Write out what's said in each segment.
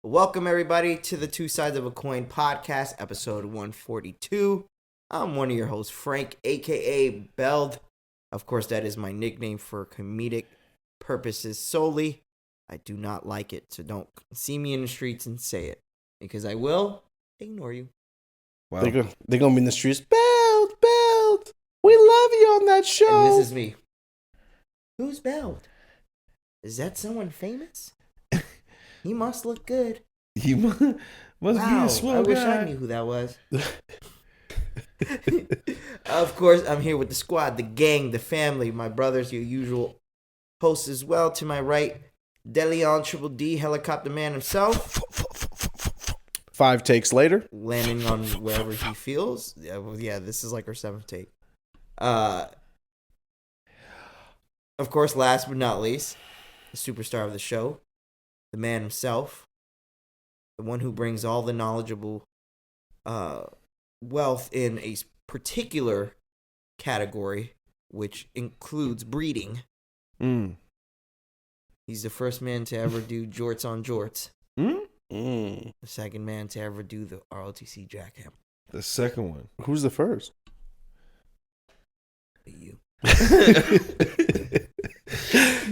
Welcome, everybody, to the Two Sides of a Coin podcast, episode 142. I'm one of your hosts, Frank, a.k.a. Beld. Of course, that is my nickname for comedic purposes solely. I do not like it, so don't see me in the streets and say it, because I will ignore you. Wow. They're going to be in the streets. Beld, we love you on that show. And this is me. Who's Beld? Is that someone famous? He must look good. He must be a swell guy. I wish I knew who that was. Of course, I'm here with the squad, the gang, the family, my brothers, your usual hosts as well. To my right, DeLeon Triple D, helicopter man himself. 5 takes later. Landing on wherever he feels. Yeah, this is like our 7th take. Of course, last but not least, the superstar of the show, the man himself, the one who brings all the knowledgeable wealth in a particular category, which includes breeding. He's the first man to ever do jorts on jorts. The second man to ever do the ROTC jackhammer. The second one. Who's the first? You.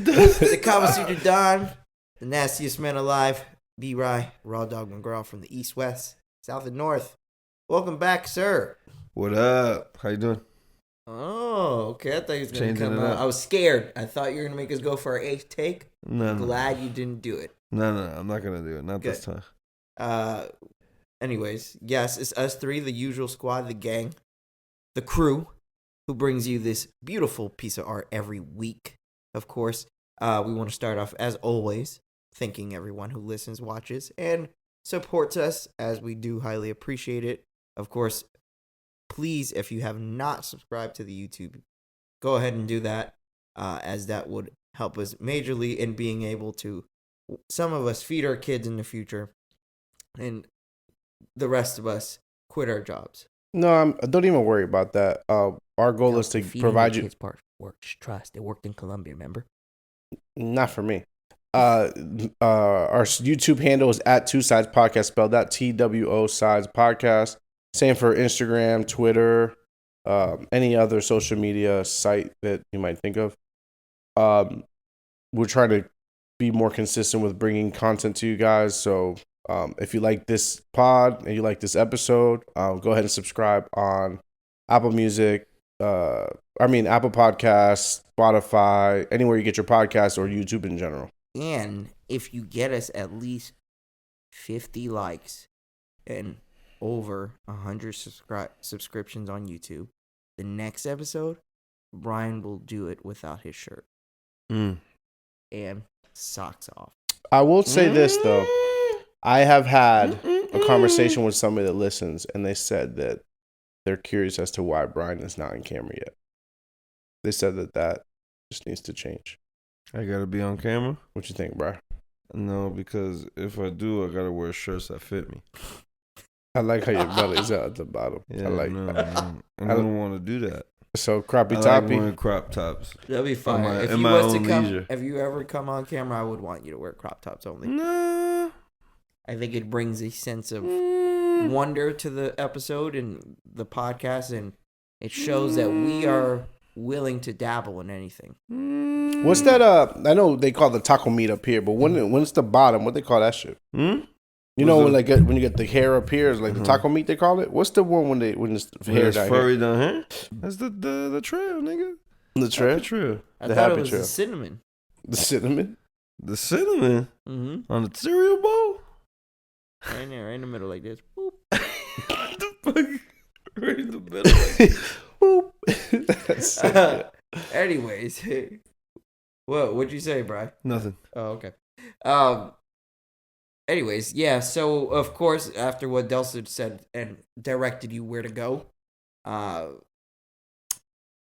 The Kama Sutra Don, the nastiest man alive, B-Rye, Raw Dog McGraw from the East, West, South, and North. Welcome back, sir. What up? How you doing? Oh, okay. I thought he was going to Changing come it out. up. I was scared. I thought you were going to make us go for our 8th take. No. Glad you didn't do it. No, I'm not going to do it. Not Good. this time. Anyways, yes, it's us three, the usual squad, the gang, the crew, who brings you this beautiful piece of art every week. Of course, we want to start off, as always, thanking everyone who listens, watches, and supports us, as we do highly appreciate it. Of course, please, if you have not subscribed to the YouTube, go ahead and do that, as that would help us majorly in being able to, some of us, feed our kids in the future, and the rest of us quit our jobs. No, don't even worry about that. Our goal is to provide you. Kids part works. Trust. It worked in Colombia. Remember? Not for me. Our YouTube handle is at Two Sides Podcast, spelled out TWO Sides Podcast. Same for Instagram, Twitter, any other social media site that you might think of. We're trying to be more consistent with bringing content to you guys. So if you like this pod and you like this episode, go ahead and subscribe on Apple Music. Apple Podcasts, Spotify, anywhere you get your podcasts, or YouTube in general. And if you get us at least 50 likes and over 100 subscriptions on YouTube, the next episode, Brian will do it without his shirt. And socks off. I will say this, though. I have had a conversation with somebody that listens, and they said that they're curious as to why Brian is not on camera yet. They said that just needs to change. I got to be on camera? What you think, Brian? No, because if I do, I got to wear shirts that fit me. I like how your belly's out at the bottom. Yeah, I like that. I don't want to do that. So crappy I toppy. like wearing crop tops. That'll be fine. If you ever come on camera, I would want you to wear crop tops only. Nah. I think it brings a sense of wonder to the episode and the podcast, and it shows that we are willing to dabble in anything. What's that? I know they call the taco meat up here, but when it's the bottom, what they call that shit? You know, when you get the hair up here, it's like the taco meat they call it. What's the one when it's hair down furry here? down here? That's the trail, nigga. The trail? Trail. I thought it was the cinnamon. The cinnamon? The cinnamon? Mm-hmm. On the cereal bowl? Right there, right in the middle like this. What the fuck? Right in the middle like this. Boop. That's so anyways. What'd you say, Brian? Nothing. Oh, okay. Anyways, yeah, so, of course, after what Delson said and directed you where to go,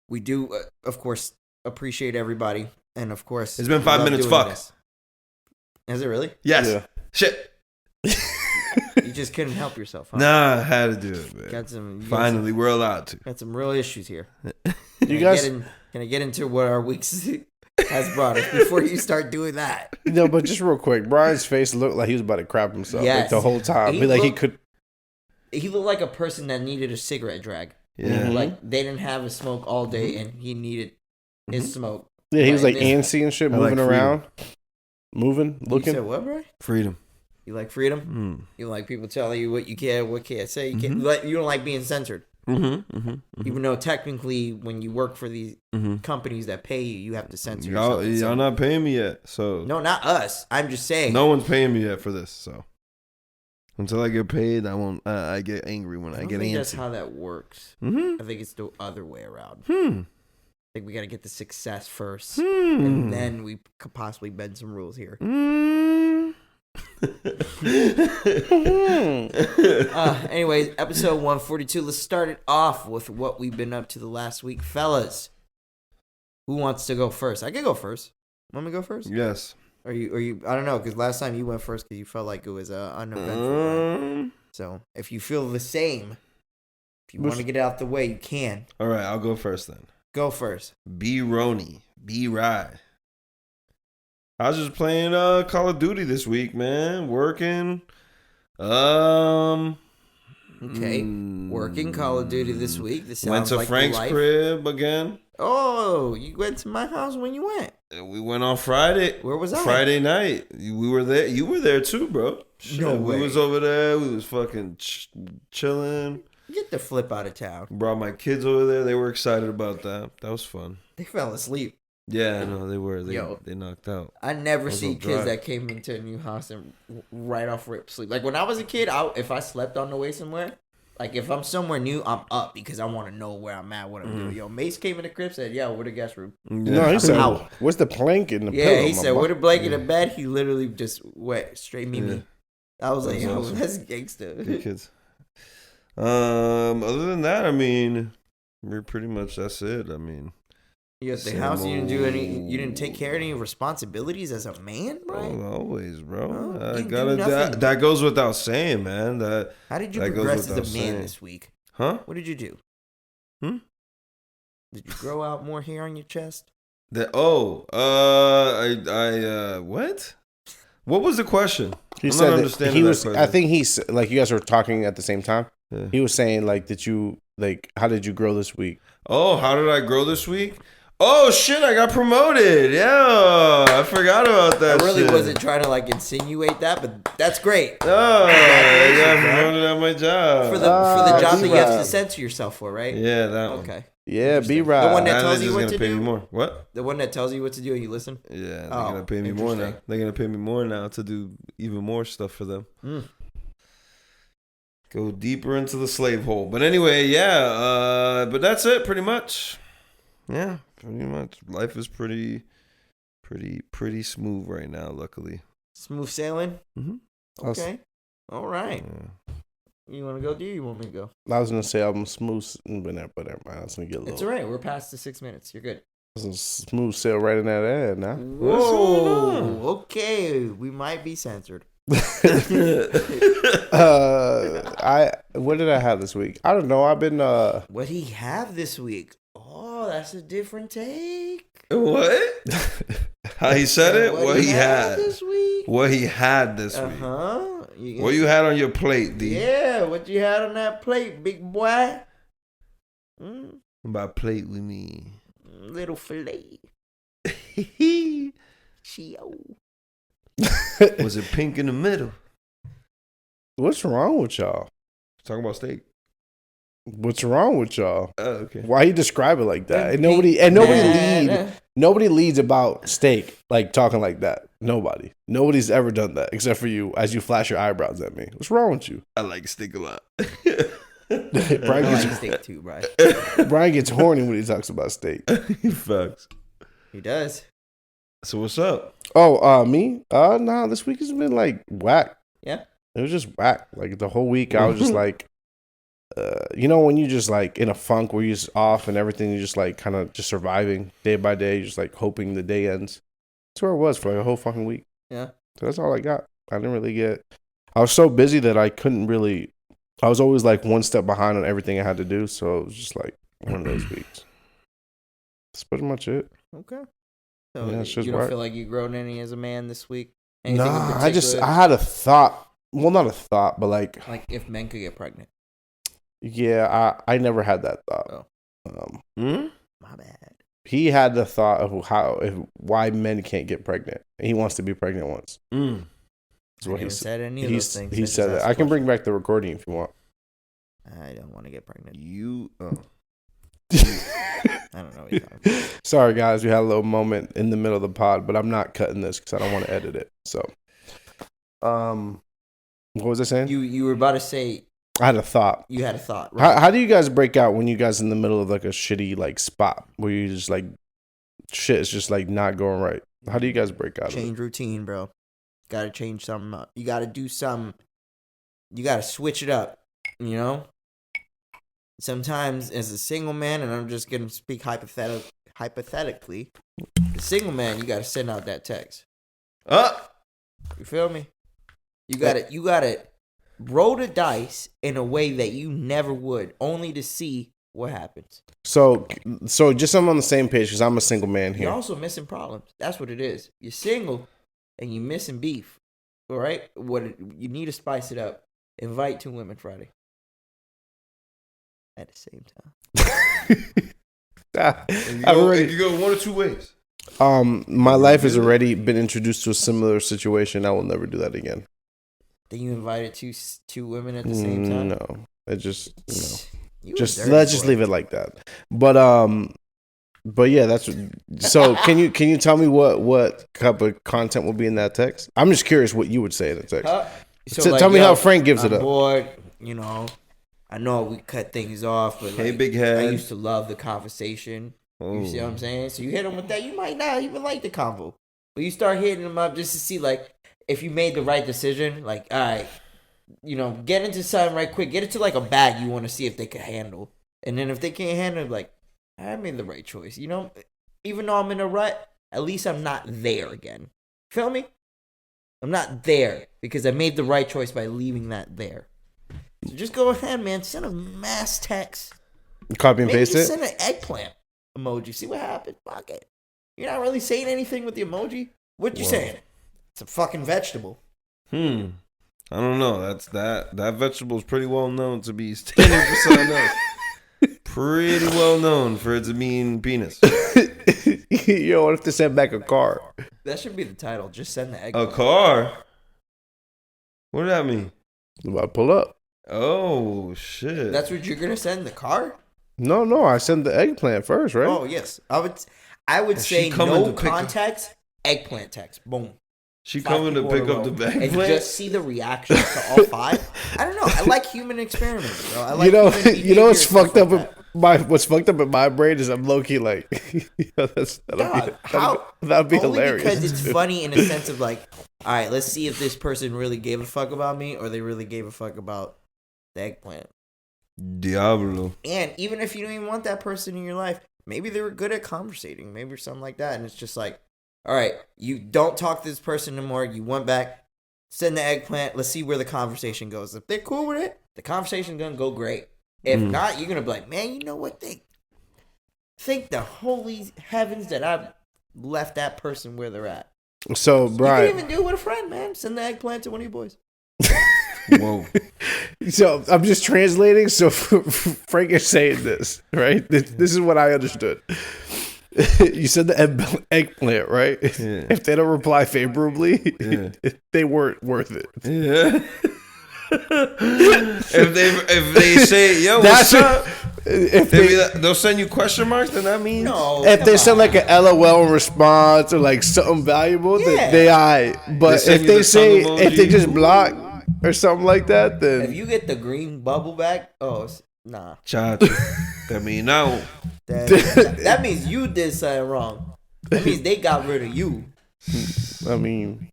we do, of course, appreciate everybody. And, of course... It's been 5 minutes, fuck. This. Has it really? Yes. Yeah. Shit. You just couldn't help yourself, huh? Nah, I had to do it, man. Finally, we're allowed to. Got some real issues here. You guys... Can I get into what our week's has brought us before you start doing that. No, but just real quick, Brian's face looked like he was about to crap himself like Yes. the whole time. He He looked- could. He looked like a person that needed a cigarette drag. Yeah. Like they didn't have a smoke all day, and he needed his smoke. Yeah, he was like Like this. antsy and shit, I like moving around, moving, You looking. said what, bro? Freedom. You like freedom? You like people telling you what you can, what can't say. You can't. Mm-hmm. You don't like being censored. Even though technically, when you work for these companies that pay you, you have to censor yourself. Y'all not paying me yet, so No, not us. I'm just saying. no one's paying me yet for this. So until I get paid, I won't. I get angry when I don't get think antsy. that's how that works. Mm-hmm. I think it's the other way around. I think we got to get the success first, Hmm. and then we could possibly bend some rules here. Anyways, episode 142. Let's start it off with what we've been up to the last week, fellas. Who wants to go first? I can go first. Want me to go first? Yes. Or you? I don't know, because last time you went first because you felt like it was uneventful. Right? So if you feel the same, if you want to get it out the way, you can. All right, I'll go first then. Go first. B Roni, B Rye. I was just playing Call of Duty this week, man. Working. Okay. Working Call of Duty this week. This sounds Went to like Frank's life. crib again. Oh, you went to my house when you went. We went on Friday. Where was I? Friday night. We were there. You were there too, bro. Shit, No way. We was over there. We was fucking chilling. Get the flip out of town. Brought my kids over there. They were excited about that. That was fun. They fell asleep. Yeah, I know they were. Yo. They knocked out. I never Those see will kids dry. that came into a new house and right off rip sleep. Like when I was a kid, if I slept on the way somewhere, like if I'm somewhere new, I'm up because I want to know where I'm at, what I'm doing. Yo, Mace came in the crib, said, "Yo, where the guest room?" No, he said, out. "What's the plank in the Yeah, pillow?" he my said, boy? "Where the blanket in bed?" He literally just went straight me. Yeah. I was like, That's "Yo, awesome. that's gangster." Good kids. Other than that, I mean, we're pretty much that's it. I mean, You at the Same house, you didn't do any. old- You didn't take care of any responsibilities as a man, right? always, bro. Oh, I you didn't gotta. do nothing. That goes without saying, man. How did you that goes progress as a man without saying. this week? Huh? What did you do? Hmm? Did you grow out more hair on your chest? What? What was the question? He I'm said not that understanding he that was. question. I think he's like you guys were talking at the same time. Yeah. He was saying like, did you like? How did you grow this week? Oh, how did I grow this week? Oh shit, I got promoted. Yeah, I forgot about that. I really shit. wasn't trying to like insinuate that, but that's great Oh, I got Congratulations, promoted at my job. for the job that you have to B-Rod. censor yourself for, right? Yeah, that one. Okay. Yeah, Interesting. B The Rod. one that Now tells they're you just what gonna to pay do? me more. What? The one that tells you what to do and you listen. Yeah, they're Oh, gonna pay me more now. interesting. They're gonna pay me more now to do even more stuff for them. Go deeper into the slave hole. But anyway, yeah. But that's it, pretty much. Yeah, pretty much. Life is pretty smooth right now. Luckily. Smooth sailing. Mm-hmm. Okay. All right. Yeah. You want to go? Do you want me to go? I was gonna say I'm smooth, but never mind. I was gonna get a It's little. all right. We're past the 6 minutes. You're good. Some smooth sail right in that ad now. What's going on? Whoa. Okay. We might be censored. What did I have this week? I don't know. I've been What he have this week? Oh, that's a different take. What? How he said it? What he had. this week? What he had this Uh week. huh. What you had on your plate, D? Yeah, what you had on that plate, big boy? Mm, By plate we mean. little fillet. Chio. Was it pink in the middle? What's wrong with y'all? Talking about steak. What's wrong with y'all? Oh, okay. Why you describe it like that? And nobody leads about steak like talking like that. Nobody's ever done that except for you as you flash your eyebrows at me. What's wrong with you? I like steak a lot. I Brian like gets, steak too, bro. Brian gets horny when he talks about steak. Facts. He does. So what's up? Oh, me? Nah, this week has been like whack. Yeah. It was just whack. Like the whole week I was just like when you just like in a funk where you're just off and everything, you're just like kind of just surviving day by day, just like hoping the day ends. That's where I was for like a whole fucking week. Yeah. So that's all I got. I didn't really I was so busy that I couldn't really, I was always like one step behind on everything I had to do. So it was just like one of those weeks. That's pretty much it. Okay. So Yeah, you don't feel like you've grown any as a man this week? Anything in Nah, particular? I had a thought. Well, not a thought, but like if men could get pregnant. Yeah, I never had that thought. Oh. My bad. He had the thought of why men can't get pregnant. He wants to be pregnant once. That's what he said. Any of those things. He said that. I can bring back the recording if you want. I don't want to get pregnant. I don't know what you're talking about. Sorry, guys. We had a little moment in the middle of the pod, but I'm not cutting this because I don't want to edit it. So, what was I saying? You were about to say. I had a thought. You had a thought. Right? How do you guys break out when you guys in the middle of like a shitty like spot where you just like shit is just like not going right? How do you guys break out? Change routine, bro. Got to change something up. You got to do something. You got to switch it up. You know. Sometimes, as a single man, and I'm just gonna speak hypothetically, the single man, you got to send out that text. You feel me? You gotta roll the dice in a way that you never would, only to see what happens. So just so I'm on the same page, because I'm a single man here. You're also missing problems. That's what it is. You're single, and you're missing beef. All right? You need to spice it up. Invite 2 women Friday. At the same time. You go one or two ways. My life has already been introduced to a similar situation. I will never do that again. Then you invited two women at the same time? No. It just Let's just leave it like that. But yeah, that's so can you tell me what type of content will be in that text? I'm just curious what you would say in the text. Tell me how Frank gives it up. Bored, you know. I know we cut things off, but big head. I used to love the conversation. You see what I'm saying? So you hit them with that, you might not even like the convo. But you start hitting them up just to see, like, if you made the right decision. Like, all right, you know, get into something right quick. Get into, like, a bag you want to see if they can handle. And then if they can't handle it, like, I made the right choice. You know, even though I'm in a rut, at least I'm not there again. Feel me? I'm not there because I made the right choice by leaving that there. So just go ahead, man. Send a mass text. Copy and paste it? Send an eggplant emoji. See what happens. Fuck it. You're not really saying anything with the emoji. What you saying? It's a fucking vegetable. I don't know. That vegetable is pretty well known to be standing for something else. Pretty well known for it to mean penis. Yo, what if they send back a car? That should be the title. Just send the eggplant. A car? What does that mean? About pull up. Oh shit! That's what you're gonna send, the car? No. I send the eggplant first, right? Oh yes, I would say no context, eggplant text. Boom. She coming to pick up the bag and just see the reactions to all 5. I don't know. I like human experiments, bro. I like you know what's fucked up. What's fucked up in my brain is I'm low key like, that'd be hilarious. Because it's funny in a sense of like, all right, let's see if this person really gave a fuck about me or they really gave a fuck about the eggplant. Diablo. And even if you don't even want that person in your life, maybe they were good at conversating, maybe something like that. And it's just like, all right, you don't talk to this person anymore. You went back, send the eggplant. Let's see where the conversation goes. If they're cool with it, the conversation's gonna go great. If not, you're gonna be like, man, you know what? Thank the holy heavens that I left that person where they're at. So, Brian, you can even do it with a friend, man. Send the eggplant to one of your boys. Whoa. So I'm just translating. So Frank is saying this, right? This is what I understood. You said the eggplant, right? Yeah. If they don't reply favorably, they weren't worth it. Yeah. if they say, yo, what's up? They'll send you question marks, then that means no. If they send like an LOL response or like something valuable, then they But if they say if they just block or something like that, then if you get the green bubble back, nah. Chacho. That mean no. That means you did something wrong. That means they got rid of you. I mean,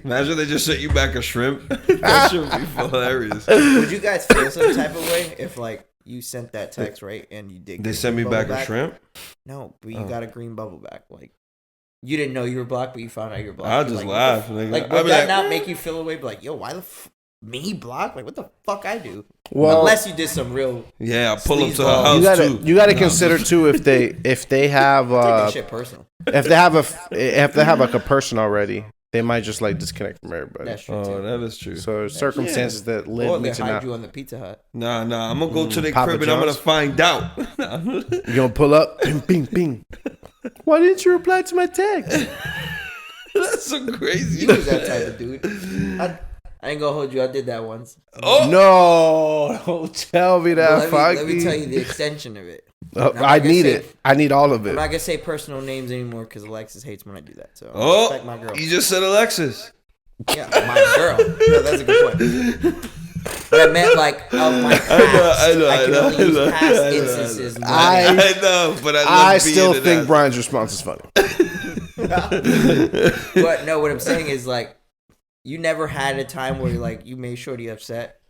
imagine they just sent you back a shrimp. That should be hilarious. Would you guys feel some type of way if like you sent that text, right, and you did? They sent me back a shrimp? No, but you got a green bubble back. Like you didn't know you were blocked, but you found out you were blocked. I'll just laugh. Like would that not make you feel away? Be like, yo, why the Me block? Like, what the fuck I do? Well, unless you did some real. Yeah, I pull up to her Sleazeball. house you too. gotta consider too if they have Take that shit personal. if they have like a person already, they might just like disconnect from everybody. That's true Oh, too. that is true. So there's circumstances that Or lead me they to hide not. you on the Pizza Hut. Nah, I'm gonna go to their Papa crib and I'm gonna John's? find out. You gonna pull up? Bing, bing, bing. Why didn't you reply to my text? That's so crazy. You was that type of dude. I ain't gonna hold you. I did that once. Oh No, don't tell me that. Let me tell you the extension of it. I need it. I need all of I'm it. not gonna say personal names anymore because Alexis hates when I do that. So I Oh, respect my girl. you just said Alexis. Yeah, my girl. No, that's a good point. But I meant like of my past. I can only use past instances. I know, but I still think Brian's response is funny. But no, what I'm saying is like, you never had a time where like you made Shorty upset,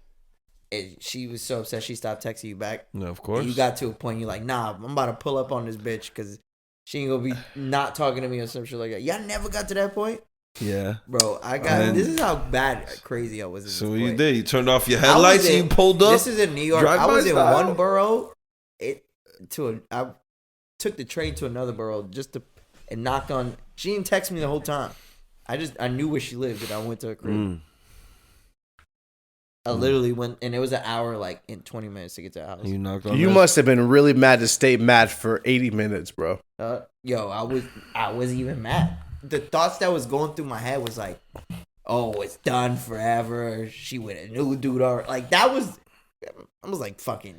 and she was so upset she stopped texting you back. No, of course. And you got to a point you're like, nah, I'm about to pull up on this bitch because she ain't gonna be not talking to me or some shit like that. Y'all never got to that point. Yeah, Bro, I got. This is how bad crazy I was. At so this what you point. did? You turned off your headlights and you pulled up. This is in New York. I Drive-by was in style? one borough. I took the train to another borough and knocked on. She didn't text me the whole time. I knew where she lived and I went to her crib. I literally went, and it was an hour, like in 20 minutes to get to her house. You knocked on. You must have been really mad to stay mad for 80 minutes, bro. Yo, I was even mad. The thoughts that was going through my head was like, oh, it's done forever. She with a new dude. Or like that was, I was like fucking,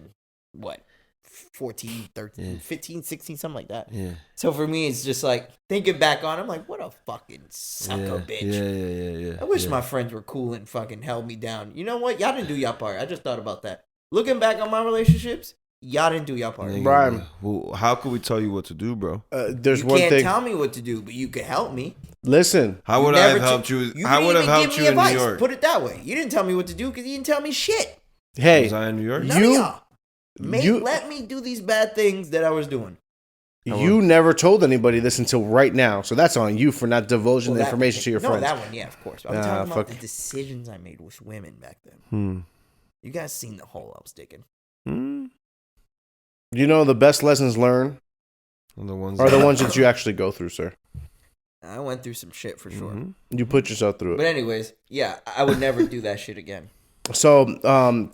what, 14, 13, 15, 16, something like that. Yeah. So for me, it's just like, thinking back on it, I'm like, what a fucking sucker bitch. Yeah. I wish my friends were cool and fucking held me down. You know what? Y'all didn't do y'all part. I just thought about that. Looking back on my relationships, y'all didn't do y'all part. Nigga, Brian. well, how could we tell you what to do, bro? There's You one can't thing. tell me what to do, but you could help me. Listen, How would I have helped you? How would I have helped you in New York? Put it that way. You didn't tell me what to do because you didn't tell me shit. hey, Was I in New York? None of y'all. you- Let me do these bad things that I was doing. you never told anybody this until right now, so that's on you for not divulging the That- information to your friends. No, that one, yeah, of course. But I'm Nah, talking about fuck. the decisions I made with women back then. You guys seen the hole I was digging. You know, the best lessons learned And the ones are the ones that you actually go through, sir. I went through some shit for sure. You put yourself through But it. anyways, yeah, I would never do that shit again. So,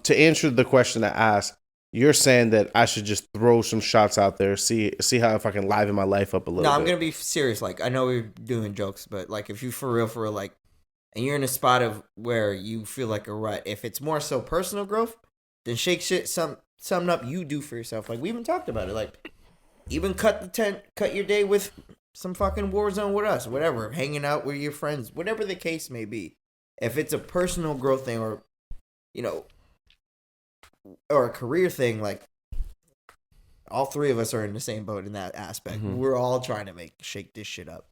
to answer the question I asked, you're saying that I should just throw some shots out there, see how if I can liven my life up a little No, bit. I'm gonna be serious. Like, I know we're doing jokes, but like, if you for real, like, and you're in a spot of where you feel like a rut, if it's more so personal growth, then shake shit, something up you do for yourself. Like we even talked about it. Like, even cut your day with some fucking Warzone with us, whatever, hanging out with your friends, whatever the case may be. If it's a personal growth thing, or you know, or a career thing, like all three of us are in the same boat in that aspect. We're all trying to shake this shit up.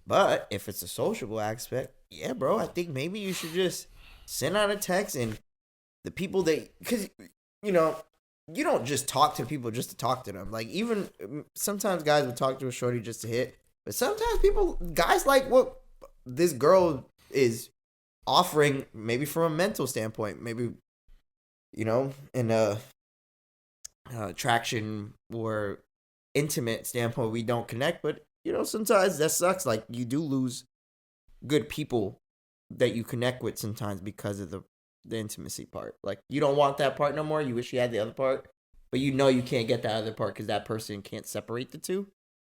But if it's a sociable aspect, yeah, bro, I think maybe you should just send out a text, and the people because you know, you don't just talk to people just to talk to them. Like, even sometimes guys would talk to a shorty just to hit, but sometimes guys like what this girl is offering, maybe from a mental standpoint, maybe, you know, in a attraction or intimate standpoint, we don't connect. But you know, sometimes that sucks. Like, you do lose good people that you connect with sometimes because of the intimacy part. Like, you don't want that part no more. You wish you had the other part, but you know you can't get that other part because that person can't separate the two.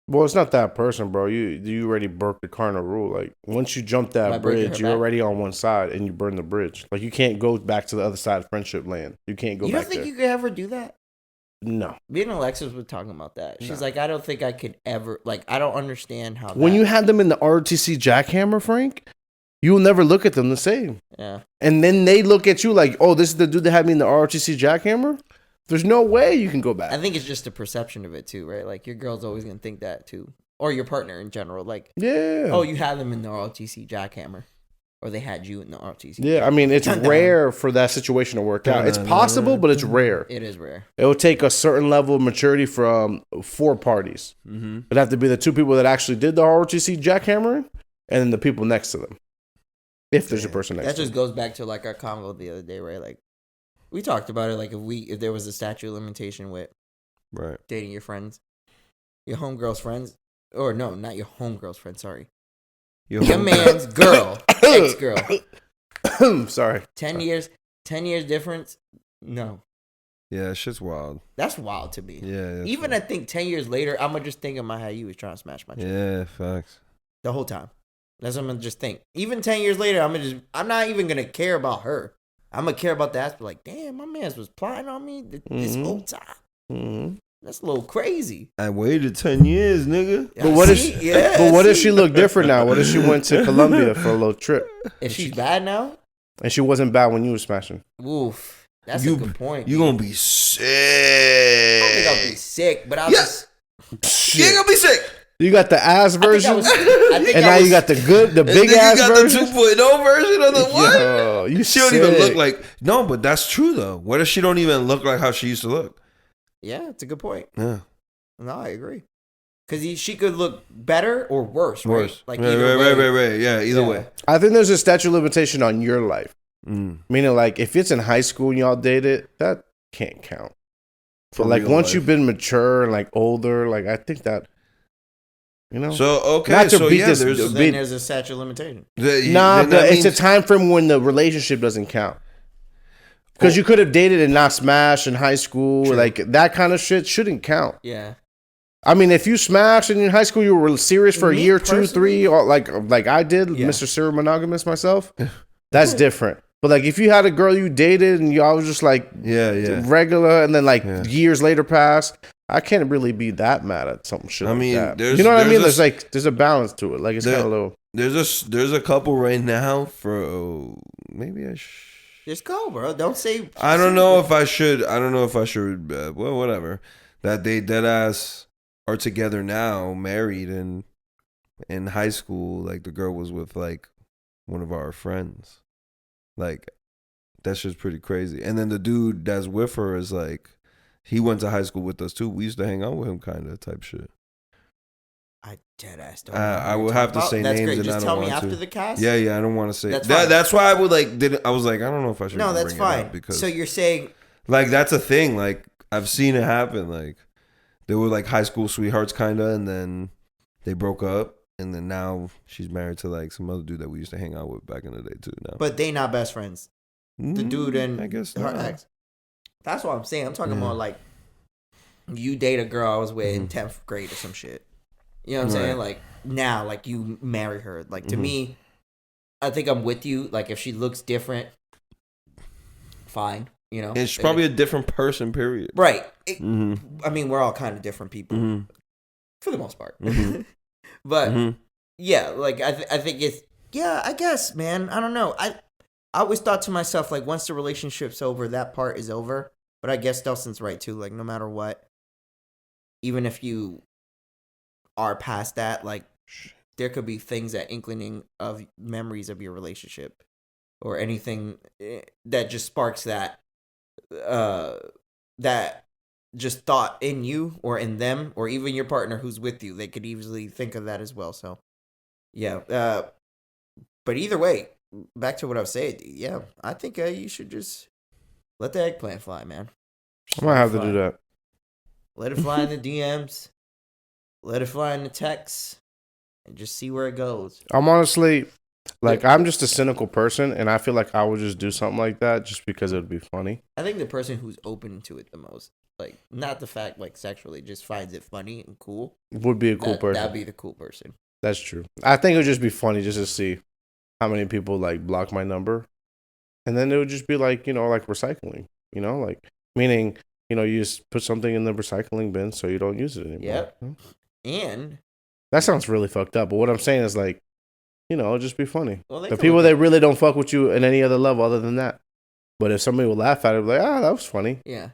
Well, it's not that person, bro. You already broke the cardinal rule. Like, once you jump By that breaking bridge, her you're back? already on one side, and you burn the bridge. Like, you can't go back to the other side of friendship land. You can't go You back don't think there. you could ever do that? No. Me and Alexis were talking about that. She's No. like, I don't think I could ever, like, I don't understand how When you had them in the ROTC jackhammer, Frank, you will never look at them the same. yeah. And then they look at you like, oh, this is the dude that had me in the ROTC jackhammer? There's no way you can go back. I think it's just a perception of it too, right? Like, your girl's always going to think that too. Or your partner in general. Like, Yeah. oh, you had them in the ROTC jackhammer. Or they had you in the ROTC. Yeah, I mean, it's Dun-dun. rare for that situation to work out. It's possible, but it's rare. It is rare. It will take a certain level of maturity from 4 parties. It'd have to be the 2 people that actually did the ROTC jackhammering, and then the people next to them. If there's a person next That to just him. goes back to like our convo the other day, right? Like we talked about it. Like if there was a statute of limitation with Right. dating your friends, your homegirl's friends, or no, not your homegirl's friend. Sorry, your man's girl, ex-girl. Sorry. 10 years difference. No, Yeah, shit's wild. that's wild to me. Yeah. that's Even wild. I think 10 years later, I'm gonna just think in my head you was trying to smash my chick Yeah, facts. the whole time. That's what I'm gonna just think. Even 10 years later, I'm not even gonna care about her. I'm gonna care about the aspect like, damn, my man's was plotting on me this whole time. Mm-hmm. That's a little crazy. I waited 10 years, nigga. But what if she looked different now? What if she went to Colombia for a little trip If she's bad now? and she wasn't bad when you were smashing? Oof. That's a good point. You gonna be sick. I don't think I'll be sick, but I'll just. You ain't gonna be sick. You got the ass version, and now you got the big ass version. You got the 2.0 version of the what? Yo, She don't even look like. No, but that's true though. What if she don't even look like how she used to look? Yeah, it's a good point. Yeah. No, I agree. Because she could look better or worse. Right? Worse. Like right. Yeah, either way. I think there's a statute of limitation on your life. Mm. Meaning, like, if it's in high school and y'all dated, that can't count. For But like, real once life. you've been mature and like older, like I think that, you know. So okay, Not to so beat yeah, this- there's So then there's a statute of limitation. Nah, then but that it's a means- time frame when the relationship doesn't count. Because you could have dated and not smashed in high school, True. like that kind of shit shouldn't count. Yeah. I mean, if you smashed and in high school you were serious for a Me year, 2, personally? 3, or like I did, Yeah. Mr. Serial Monogamous myself, that's different. But like if you had a girl you dated and y'all was just like yeah. regular, and then like Yeah. years later passed, I can't really be that mad at something shit. I like mean, that. there's- You know what I mean? there's There's a balance to it. Like it's There- kind of low. There's a couple right now for maybe I. Just go, bro. Don't say. I don't know if I should. I don't know if I should. Well, whatever. That they dead ass are together now, married, and in high school, like the girl was with like one of our friends. Like that shit's pretty crazy. And then the dude that's with her is like, he went to high school with us too. We used to hang out with him, kind of type shit. I dead ass don't know I what would you're have to talking say about. That's names, great. and Just I don't tell me want after to. the cast. Yeah, I don't want to say That's that. fine. That's why I would like. I was like, I don't know if I should. No, even that's bring it up fine. because So you're saying like that's a thing. Like I've seen it happen. Like they were like high school sweethearts, kinda, and then they broke up, and then now she's married to like some other dude that we used to hang out with back in the day too. Now, but they not best friends. The dude and I guess her not. ex. That's what I'm saying. I'm talking Yeah. about like you date a girl I was with in Mhm. 10th grade or some shit. You know what I'm saying? Right. Like now, like you marry her. Like to Mhm. me, I think I'm with you. Like if she looks different, fine. You know, And she's probably a different person. Period. right. Mm-hmm. I mean, we're all kind of different people Mm-hmm. for the most part. Mhm. But Mm-hmm. yeah, like I think it's I guess, man. I don't know. I always thought to myself like once the relationship's over, that part is over. But I guess Delson's right too. Like no matter what, even if you are past that, like there could be things that inclining of memories of your relationship or anything that just sparks that that just thought in you or in them or even your partner who's with you. They could easily think of that as well. So yeah, but either way, back to what I was saying. Yeah, I think you should just let the eggplant fly, man. I might have to do that. Let it fly in the DMs. Let it fly in the texts. And just see where it goes. I'm honestly, like, I'm just a cynical person, and I feel like I would just do something like that just because it would be funny. I think the person who's open to it the most, like, not the fact, like, sexually, just finds it funny and cool. Would be a cool person. That'd be the cool person. That's true. I think it would just be funny just to see how many people, like, block my number. And then it would just be like, you know, like recycling, you know, like, meaning, you know, you just put something in the recycling bin so you don't use it anymore. Yep. You know? And That sounds really fucked up. But what I'm saying is, like, you know, it'll just be funny. well, The people that really don't fuck with you in any other level other than that. But if somebody will laugh at it, like, that was funny. yeah.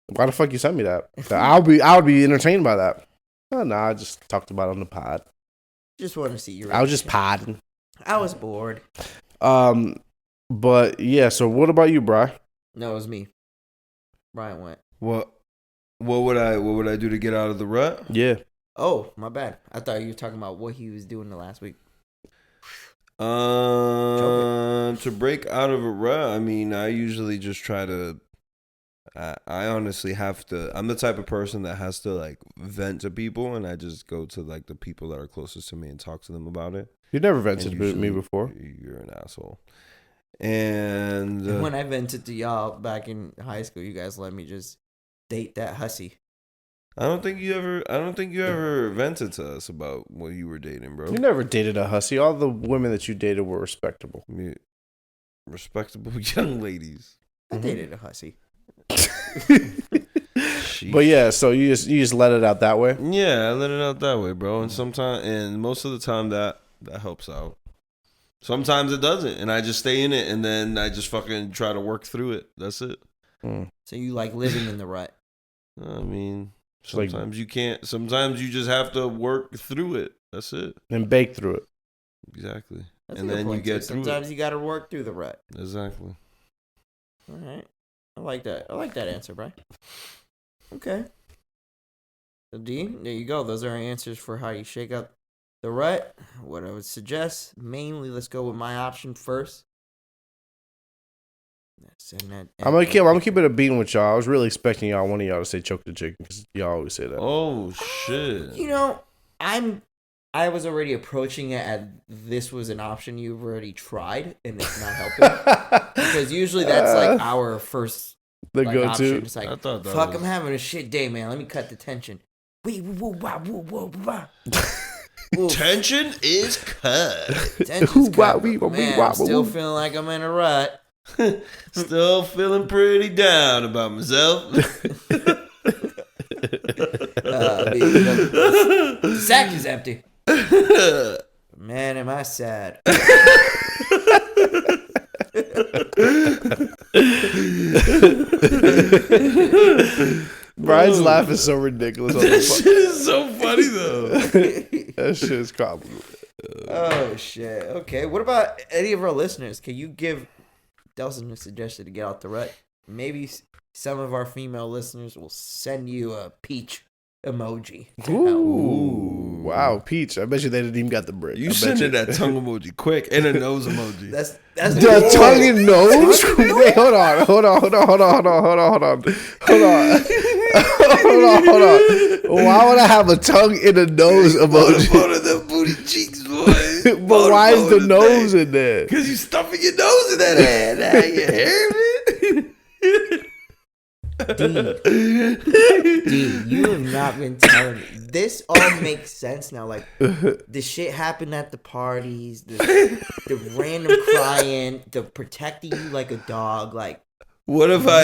Why the fuck you sent me that? I would be entertained by that. Oh, nah, I just talked about it on the pod. Just want to see your I was just reaction. podding. I was bored. But yeah. So what about you, Bri? No, it was me. Brian went. What would I do to get out of the rut? Yeah. Oh, my bad. I thought you were talking about what he was doing the last week. To break out of a rut, I mean, I usually just try to. I honestly have to. I'm the type of person that has to like vent to people, and I just go to like the people that are closest to me and talk to them about it. You never vented And to me usually before. You're an asshole. And When I vented to y'all back in high school, you guys let me just date that hussy. I don't think you ever vented to us about what you were dating, bro. You never dated a hussy. All the women that you dated were respectable. Respectable young ladies. I dated a hussy. But yeah, so you just let it out that way. Yeah, I let it out that way, bro. And most of the time that helps out. Sometimes it doesn't, and I just stay in it, and then I just fucking try to work through it. That's it. So you like living in the rut? I mean, sometimes you can't. Sometimes you just have to work through it. That's it. And bake through it. Exactly. That's And a good then you point, get too. through it. Sometimes you got to work through the rut. Exactly. All right. I like that. I like that answer, bro. Okay. So D, there you go. Those are our answers for how you shake up the rut. What I would suggest, mainly, let's go with my option first. I'm gonna keep it a bean with y'all. I was really expecting one of y'all to say choke the chicken because y'all always say that. Oh shit! You know, I was already approaching it as this was an option you've already tried and it's not helping because usually that's like our first the like, go-to. option. It's like, I thought that fuck, was- I'm having a shit day, man. Let me cut the tension. Tension is cut. Tension's cut. Wee, wee, Man, wee, I'm still wee. feeling like I'm in a rut. Still feeling pretty down about myself. The sack is empty. Man, am I sad. Brian's laugh is so ridiculous. That shit is so funny though. That shit is comical. Oh shit. Okay. What about any of our listeners? Can you give Delson a suggestion to get out the rut? Maybe some of our female listeners will send you a peach emoji. Ooh. Wow, Peach. I bet you they didn't even got the break. You sending that tongue emoji quick and a nose emoji. That's the tongue and nose? Wait, hold on. Why would I have a tongue and a nose emoji? One of them booty cheeks, boy. But why is the nose in there? Because you stuffing your nose in that ass. Now you hear me? Dude, you have not been telling me. This all makes sense now. Like, the shit happened at the parties, the random crying, the protecting you like a dog. Like, What if I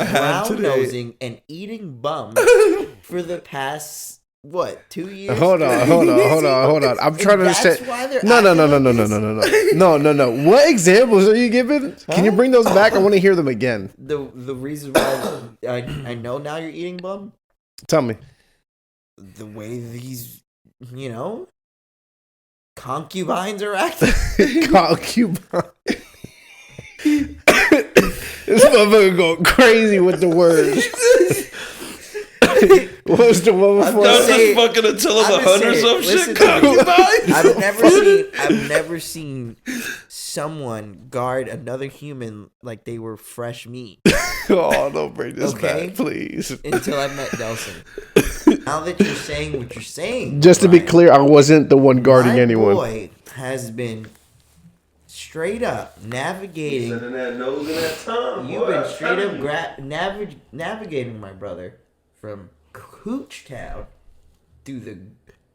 had today? brown-nosing and eating bum for the past, 2 years? Hold on. I'm trying to understand. Why they're No. acting What examples are you giving? Can you bring those back? I want to hear them again. The reason why I know now you're eating bum, Tell me. the way these, concubines are acting. Concubine. This motherfucker going crazy with the words. What was the one before? That was just fucking until I'm 100 or some shit. I've never seen someone guard another human like they were fresh meat Oh, don't bring this Okay. back, please. until I met Delson. Now that you're saying what you're saying, Just to be Brian, clear, I wasn't the one guarding my anyone. boy has been straight up navigating. Sending that nose and that tongue. You've been straight up navigating my brother from Cooch Town through the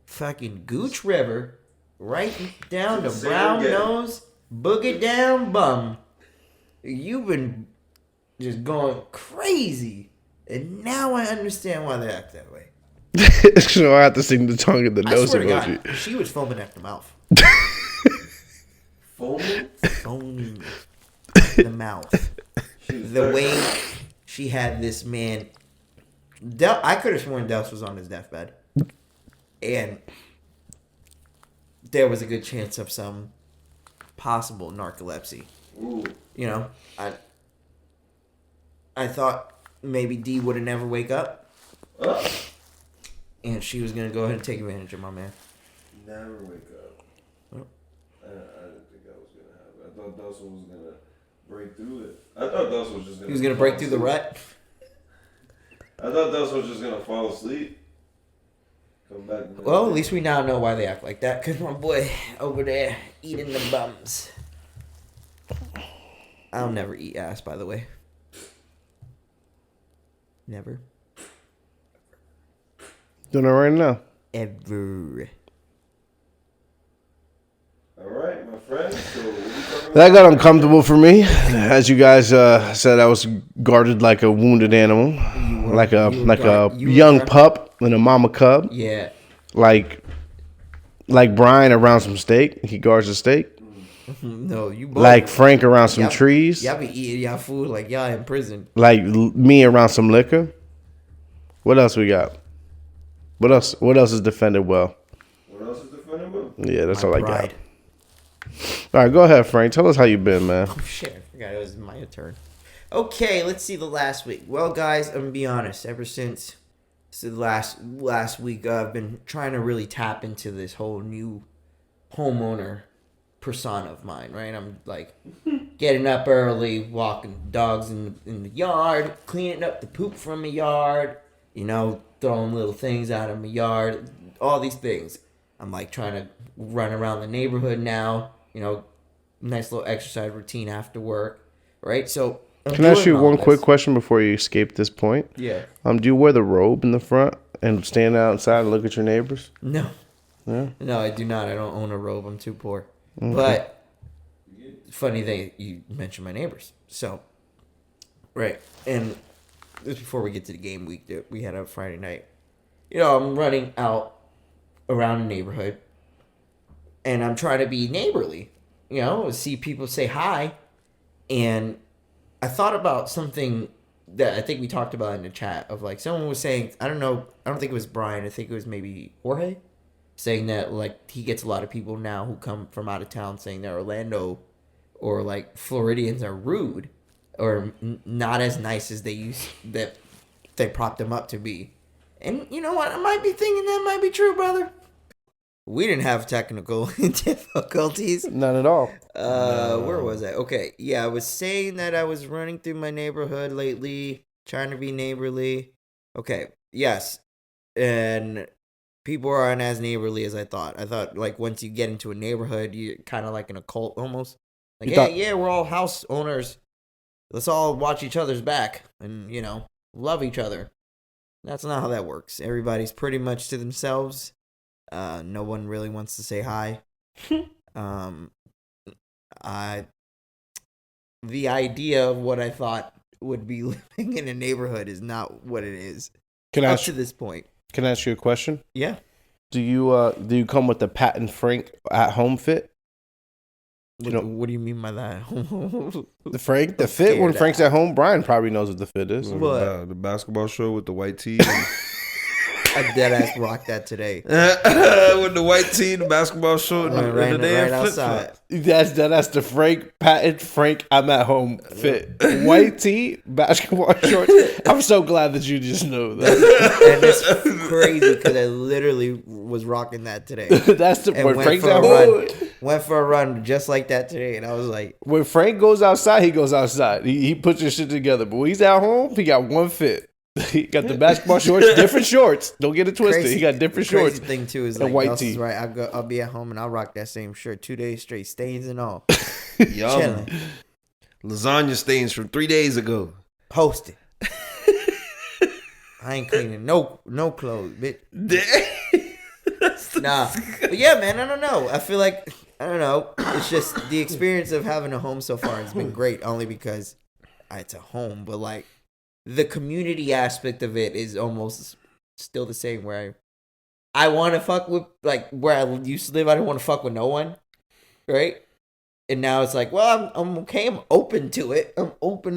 fucking Gooch River right down to Say brown it again. nose, boogie down bum. You've been just going crazy, and now I understand why they act that way. So I have to sing the tongue and the I nose swear to emoji. God, she was foaming at the mouth. Foaming? Foaming at the mouth. The way she had this man. I could have sworn Dels was on his deathbed. And there was a good chance of some possible narcolepsy. Ooh. I thought maybe D would have never wake up. And she was going to go ahead and take advantage of my man. Never wake up. Oh. thought Dawson was gonna break through it. I thought Dawson was just gonna. He was gonna break through the rut. I thought Dawson was just gonna fall asleep. Come back. Well, at least we now know why they act like that. Cause my boy over there eating the bums. I'll never eat ass, by the way. Never. Doing it right now. Ever. All right, my friend. So what are you talking about? That got uncomfortable for me. As you guys said, I was guarded like a wounded animal, like a young pup and a mama cub. Yeah. Like Brian around some steak. He guards the steak. No, you both. Like Frank around some trees. Y'all be eating y'all food like y'all in prison. Like me around some liquor. What else we got? What else is defended well? What else is defended well? Yeah, that's My all I pride. got. All right, go ahead, Frank. Tell us how you been, man. Oh shit, I forgot it was my turn. Okay, let's see the last week. Well, guys, I'm gonna be honest. Ever since the last week, I've been trying to really tap into this whole new homeowner persona of mine. Right, I'm like getting up early, walking dogs in the yard, cleaning up the poop from my yard. You know, throwing little things out of my yard. All these things. I'm like trying to run around the neighborhood now. You know, nice little exercise routine after work, right? So, Can I ask you one quick question before you escape this point? Yeah. Do you wear the robe in the front and stand outside and look at your neighbors? No. Yeah. No, I do not. I don't own a robe. I'm too poor. Okay. But funny thing, you mentioned my neighbors. So, right, and just before we get to the game week that we had on Friday night, you know, I'm running out around the neighborhood, and I'm trying to be neighborly. You know, see people say hi, and I thought about something that I think we talked about in the chat of like someone was saying, I don't know, I don't think it was Brian, I think it was maybe Jorge, saying that like he gets a lot of people now who come from out of town saying that Orlando or like Floridians are rude or not as nice as they propped them up to be. And you know what? I might be thinking that might be true, brother. We didn't have technical difficulties. None at all. Where was I? Okay, yeah, I was saying that I was running through my neighborhood lately, trying to be neighborly. Okay, yes, and people aren't as neighborly as I thought. I thought like once you get into a neighborhood, you're kind of like in a cult almost. Like, yeah, we're all house owners. Let's all watch each other's back and love each other. That's not how that works. Everybody's pretty much to themselves. No one really wants to say hi. The idea of what I thought would be living in a neighborhood is not what it is. Up to this point. Can I ask you a question? Yeah. Do you come with the Pat and Frank at home fit? What do you mean by that? The fit when Frank's at home. Brian probably knows what the fit is. What? The basketball show with the white tee. I deadass rocked that today. With the white tee, the basketball show, right outside. That's the Pat and Frank. I'm at home fit. White tee, basketball shorts. I'm so glad that you just know that. And it's crazy because I literally was rocking that today. That's the point. Frank's at home. Went for a run just like that today, and I was like, when Frank goes outside, he goes outside. He puts his shit together. But when he's at home, he got one fit. He got the basketball shorts, different shorts. Don't get it twisted. He got different shorts. Crazy thing too is like white tee. Right, I'll be at home and I'll rock that same shirt 2 days straight, stains and all. Yum. Chilling. Lasagna stains from 3 days ago. Posted. I ain't cleaning no clothes, bitch. Nah, but yeah, man, I don't know. I feel like it's just the experience of having a home so far has been great, only because it's a home, but like. The community aspect of it is almost still the same. Where I want to fuck with, like where I used to live, I didn't want to fuck with no one, right? And now it's like, well, I'm okay. I'm open to it. I'm open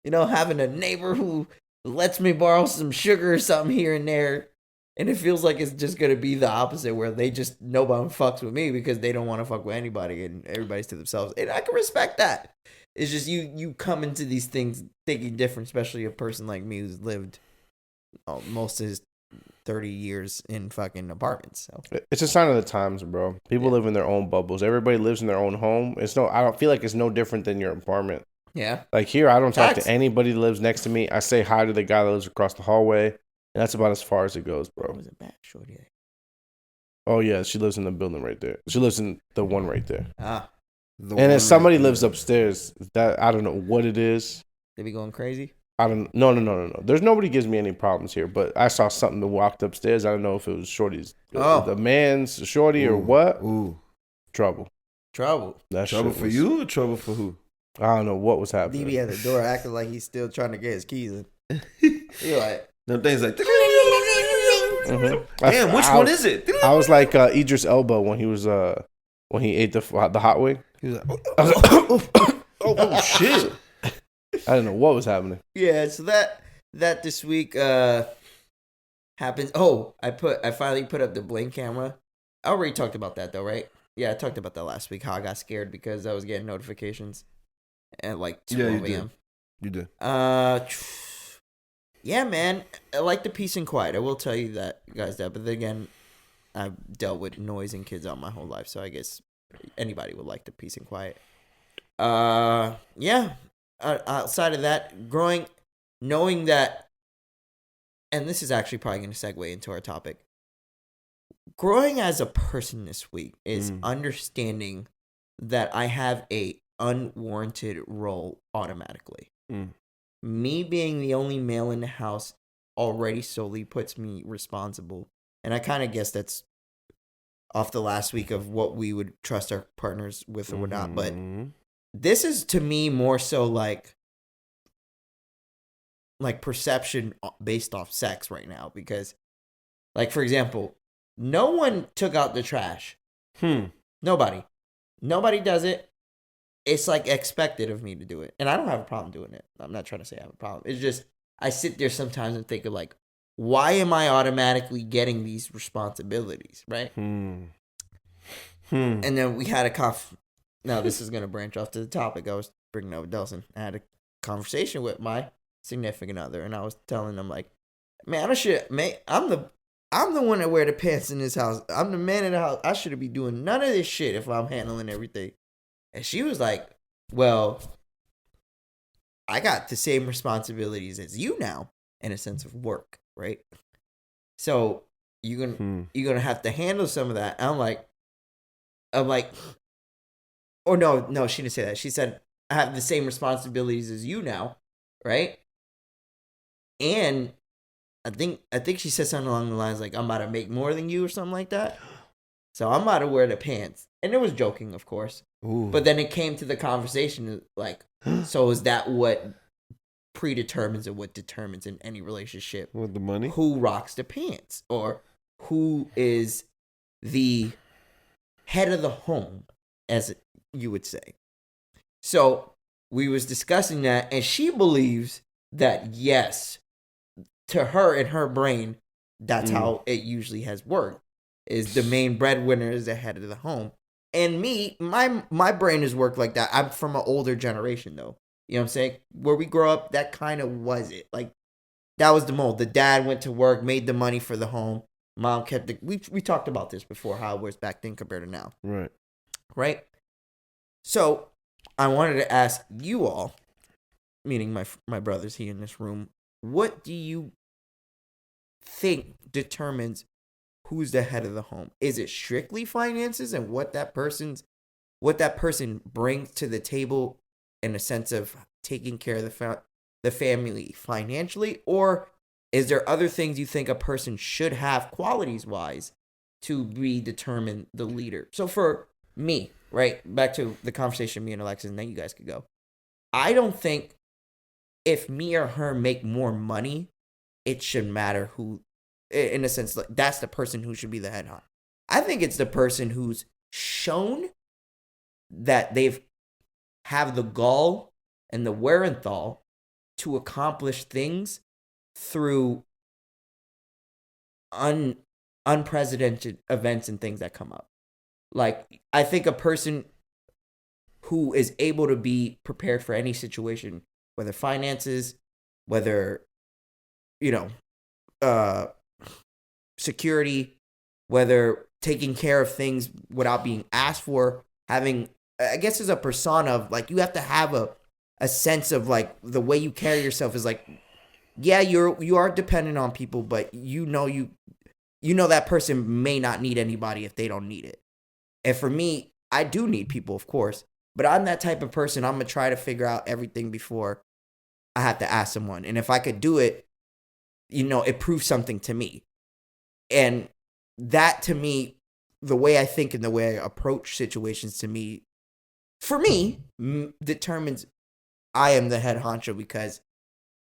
to having a neighbor who lets me borrow some sugar or something here and there. And it feels like it's just gonna be the opposite, where nobody fucks with me because they don't want to fuck with anybody, and everybody's to themselves. And I can respect that. It's just you come into these things thinking different, especially a person like me who's lived most of his 30 years in fucking apartments. So It's a sign of the times, bro. People live in their own bubbles. Everybody lives in their own home. I don't feel like it's no different than your apartment. yeah, Like here, I don't talk Facts. to anybody that lives next to me. I say hi to the guy that lives across the hallway, and that's about as far as it goes, what bro. was it bad shorty? Oh yeah, she lives in the building right there. She lives in the one right there. Ah, The And one if somebody right there. lives upstairs, that I don't know what it is. they be going crazy. I don't. No. There's nobody gives me any problems here. But I saw something that walked upstairs. I don't know if it was Shorty's, the man's Shorty or what. Ooh. Trouble. Trouble. That Trouble shit for was- you or trouble for who? I don't know what was happening. DB at the door acting like he's still trying to get his keys in. You're like, Them things like. Mhm. Damn, which one is it? I was like Idris Elba when he was when he ate the hot wing. He was like, I was like, oh shit. I didn't know what was happening. yeah. So that this week happens. Oh, I finally put up the blink camera. I already talked about that though, right? Yeah, I talked about that last week. How I got scared because I was getting notifications at like 12 a.m. You did. Yeah, man. I like the peace and quiet. I will tell you that, guys. But then again, I've dealt with noise and kids all my whole life, so I guess anybody would like the peace and quiet. Yeah. Outside of that, knowing that, and this is actually probably going to segue into our topic. Growing as a person this week is understanding that I have a unwarranted role automatically. Me being the only male in the house already solely puts me responsible. And I kind of guess that's off the last week of what we would trust our partners with or whatnot. But this is to me more so like perception based off sex right now. Because, like, for example, no one took out the trash. Nobody does it. It's like expected of me to do it. And I don't have a problem doing it. I'm not trying to say I have a problem. It's just I sit there sometimes and think of like, why am I automatically getting these responsibilities, right? And then we had now this is going to branch off to the topic. I was bringing up Delson. I had a conversation with my significant other, and I was telling them like, man, I'm the one that wear the pants in this house. I'm the man in the house. I shouldn't be doing none of this shit if I'm handling everything. And she was like, well, I got the same responsibilities as you now in a sense of work, right? So you're gonna have to handle some of that. And I'm like, oh no, she didn't say that. She said, I have the same responsibilities as you now, right? And I think she said something along the lines like, I'm about to make more than you or something like that. So I'm about to wear the pants. And it was joking, of course. Ooh. But then it came to the conversation like, so is that what predetermines or what determines in any relationship? With the money? Who rocks the pants? Or who is the head of the home, as you would say. So we was discussing that, and she believes that, yes, to her in her brain, that's how it usually has worked, is the main breadwinner is the head of the home. And me, my brain has worked like that. I'm from an older generation, though. You know what I'm saying? Where we grow up, that kind of was it. Like, that was the mold. The dad went to work, made the money for the home. Mom kept the... We talked about this before, how it was back then compared to now. Right? So, I wanted to ask you all, meaning my brothers here in this room, what do you think determines who's the head of the home? Is it strictly finances and what that person brings to the table in a sense of taking care of the family financially, or is there other things you think a person should have qualities wise to be determined the leader? So for me, right, back to the conversation me and Alexis, and then you guys could go. I don't think if me or her make more money, it should matter who, in a sense, like that's the person who should be the head honcho. I think it's the person who's shown that they've have the gall and the wherewithal to accomplish things through unprecedented events and things that come up. Like, I think a person who is able to be prepared for any situation, whether finances, whether, security, whether taking care of things without being asked for, having, I guess, as a persona of like, you have to have a sense of like the way you carry yourself is like, yeah, you are dependent on people, but you know that person may not need anybody if they don't need it. And for me, I do need people, of course, but I'm that type of person. I'm gonna try to figure out everything before I have to ask someone. And if I could do it, it proves something to me. And that, to me, the way I think and the way I approach situations, to me, for me, determines I am the head honcho, because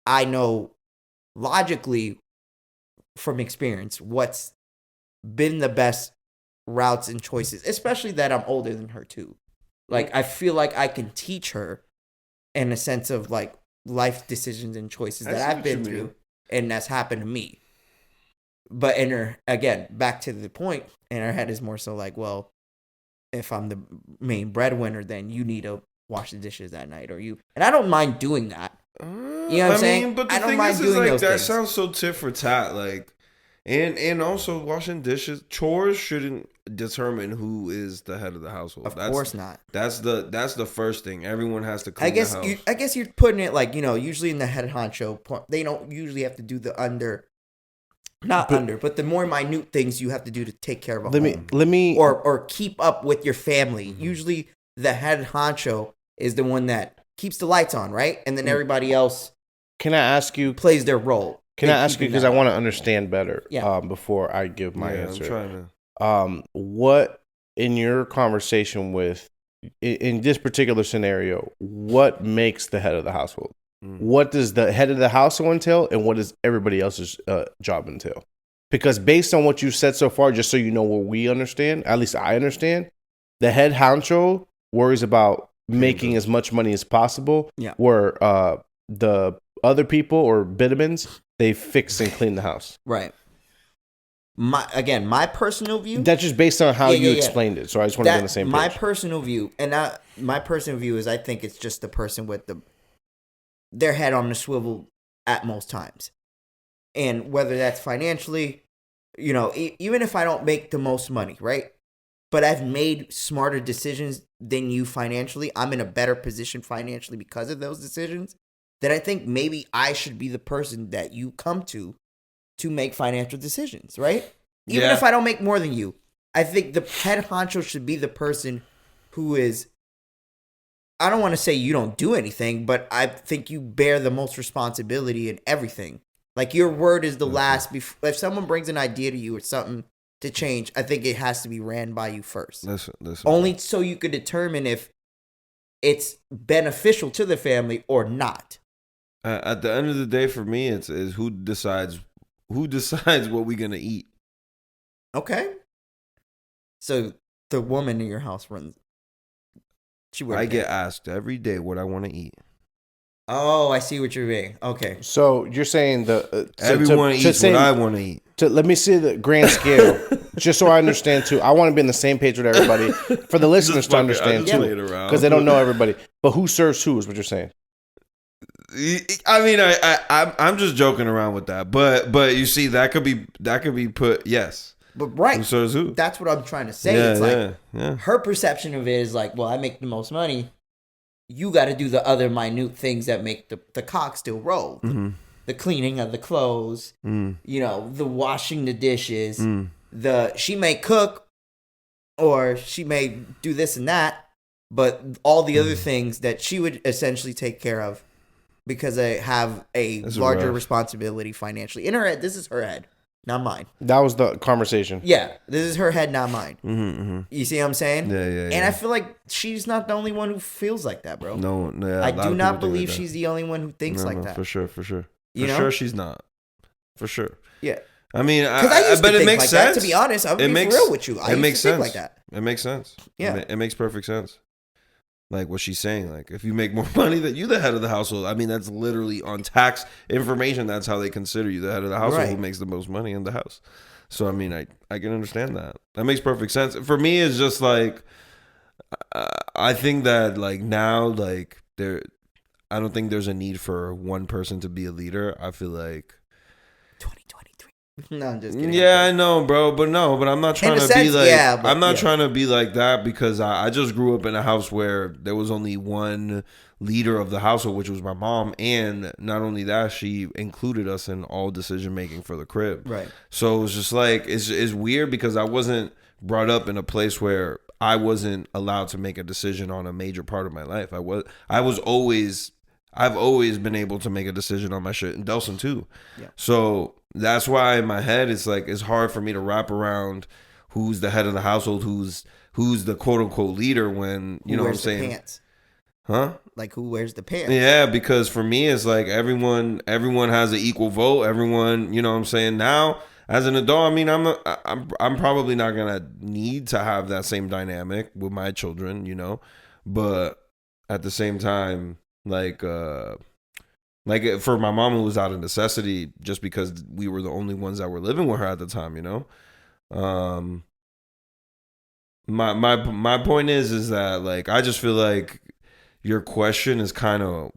I know logically from experience what's been the best routes and choices, especially that I'm older than her too. Like, I feel like I can teach her in a sense of like life decisions and choices that I've been through and that's happened to me. But in her, again, back to the point, in her head is more so like, well, if I'm the main breadwinner, then you need to wash the dishes that night, or you. And I don't mind doing that. You know what I'm saying? But the I don't thing mind is doing like those that things. sounds so tit for tat, like, and also washing dishes. Chores shouldn't determine who is the head of the household. Of course not. That's the first thing. Everyone has to clean the house. I guess you're putting it like, usually in the head honcho, they don't usually have to do the but the more minute things you have to do to take care of a home. Let me or keep up with your family. Mm-hmm. Usually the head honcho is the one that keeps the lights on, right? And then everybody else can I ask you plays their role. Can I ask you, because I want to understand better before I give my answer. I'm trying to. What, in your conversation with, in this particular scenario, what makes the head of the household? What does the head of the household entail, and what does everybody else's job entail? Because based on what you've said so far, just so you know what we understand, at least I understand, the head honcho worries about making as much money as possible, where the other people or Bittermans, they fix and clean the house. Right. My personal view. That's just based on how you explained it. So I just want to be on the same page. My personal view, is I think it's just the person with their head on the swivel at most times. And whether that's financially, even if I don't make the most money, right? But I've made smarter decisions than you financially. I'm in a better position financially because of those decisions. Then I think maybe I should be the person that you come to make financial decisions, right? Even if I don't make more than you. I think the head honcho should be the person who is, I don't want to say you don't do anything, but I think you bear the most responsibility in everything. Like, your word is the last. If someone brings an idea to you or something to change, I think it has to be ran by you first. Listen. Only so you could determine if it's beneficial to the family or not. At the end of the day, for me, it's who decides what we're gonna eat. Okay. So the woman in your house runs. I get asked every day what I want to eat. Oh, I see what you're saying. Okay. So you're saying everyone eats what I want to eat. Let me see the grand scale, just so I understand too. I want to be on the same page with everybody for the listeners to understand too, because they don't know everybody. But who serves who is what you're saying. I mean, I'm just joking around with that, but you see, that could be put yes. But right, who serves who? That's what I'm trying to say. It's like her perception of it is like, well, I make the most money. You got to do the other minute things that make the cock still roll. Mm-hmm. The cleaning of the clothes, the washing the dishes. She may cook, or she may do this and that, but all the other things that she would essentially take care of. Because I have a larger responsibility financially. In her head, this is her head, not mine. That was the conversation. Yeah, this is her head, not mine. Mm-hmm. You see what I'm saying? Yeah. And I feel like she's not the only one who feels like that, bro. No. I do not believe she's the only one who thinks like that. For sure. For sure, she's not. For sure. Yeah. I mean, but it makes like sense. That, to be honest, I'm being for real with you. It makes sense. Like that. It makes sense. Yeah. It makes perfect sense. Like what she's saying, like if you make more money than you the head of the household, I mean that's literally on tax information. That's how they consider you the head of the household, who makes the most money in the house. So I mean, I can understand that. That makes perfect sense. For me, it's just like I think that like now, like I don't think there's a need for one person to be a leader. I feel like 2023. No, I'm just kidding. Yeah, I know, bro, but I'm not trying a to sense, be like yeah, but I'm not yeah. trying to be like that because I just grew up in a house where there was only one leader of the household, which was my mom, and not only that, she included us in all decision making for the crib. Right. So it was just like it's weird because I wasn't brought up in a place where I wasn't allowed to make a decision on a major part of my life. I've always been able to make a decision on my shit, and Delson too. Yeah. So that's why in my head it's like it's hard for me to wrap around who's the head of the household, who's the quote unquote leader when you know what I'm saying. Pants? Huh? Like who wears the pants? Yeah, because for me it's like everyone has an equal vote. Everyone, you know what I'm saying? Now, as an adult, I mean I'm probably not gonna need to have that same dynamic with my children, you know. But at the same time, like for my mom, it was out of necessity just because we were the only ones that were living with her at the time, you know. My point is that like I just feel like your question is kind of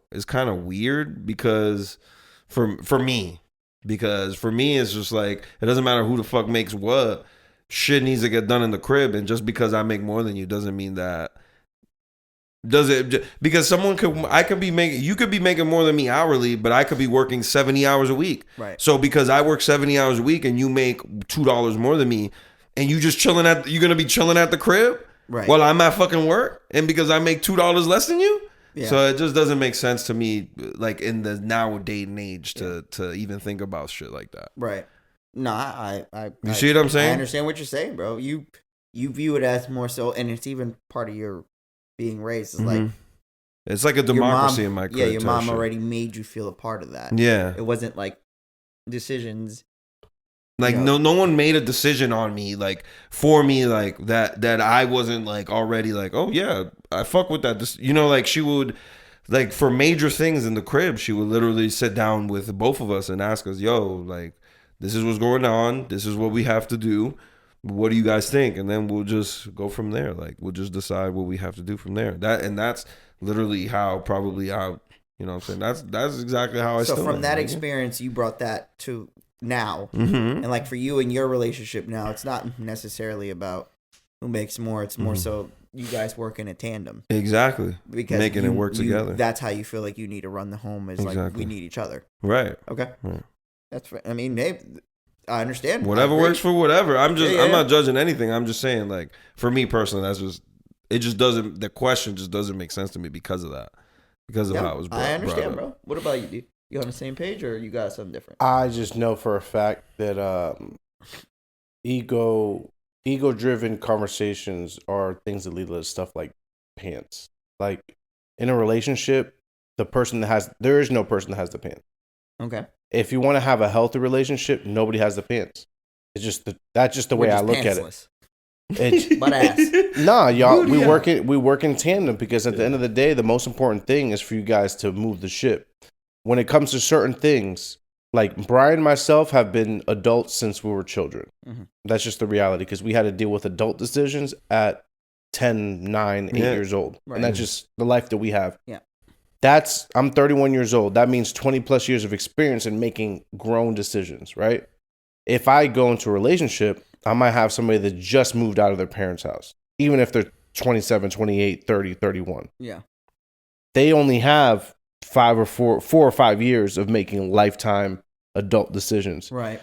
weird because for me it's just like it doesn't matter who the fuck makes what, shit needs to get done in the crib, and just because I make more than you doesn't mean that because you could be making more than me hourly, but I could be working 70 hours a week. Right. So because I work 70 hours a week and you make $2 more than me, and you're gonna be chilling at the crib, right, while I'm at fucking work, and because I make $2 less than you. Yeah. So it just doesn't make sense to me, like in the nowadays and age, to even think about shit like that. Right. No, I You see what I'm saying? I understand what you're saying, bro. You view it as more so, and it's even part of your being raised. It's like it's like a democracy mom, in my crib. Yeah, your mom shit. already made you feel a part of that. Yeah, it wasn't like decisions. Like no one made a decision on me, like for me, like that I wasn't like already like, oh yeah, I fuck with that. You know, like she would, like for major things in the crib, she would literally sit down with both of us and ask us, yo, like this is what's going on, this is what we have to do. What do you guys think? And then we'll just go from there. Like we'll just decide what we have to do from there. That's literally how you know what I'm saying. That's exactly how I. So from that experience, you brought that to now, and like for you and your relationship now, it's not necessarily about who makes more. It's more so you guys work in a tandem. Exactly. Because making it work together. That's how you feel like you need to run the home. Is like we need each other. Right. Okay. Right. That's. I mean, I understand. Whatever works for whatever. I'm not judging anything. I'm just saying, like, for me personally, the question just doesn't make sense to me because of that. Because of how it was brought up. I understand, bro. What about you, dude? You on the same page or you got something different? I just know for a fact that ego-driven conversations are things that lead to stuff like pants. Like, in a relationship, there is no person that has the pants. Okay. If you want to have a healthy relationship, nobody has the pants. That's just the way I look at it. Butt ass. Nah, y'all, we work in tandem because at the end of the day, the most important thing is for you guys to move the ship. When it comes to certain things, like Brian and myself have been adults since we were children. Mm-hmm. That's just the reality because we had to deal with adult decisions at 10, 9, 8 years old. Right. And that's just the life that we have. Yeah. I'm 31 years old. That means 20 plus years of experience in making grown decisions, right? If I go into a relationship, I might have somebody that just moved out of their parents' house, even if they're 27, 28, 30, 31. Yeah. They only have 4 or 5 years of making lifetime adult decisions. Right.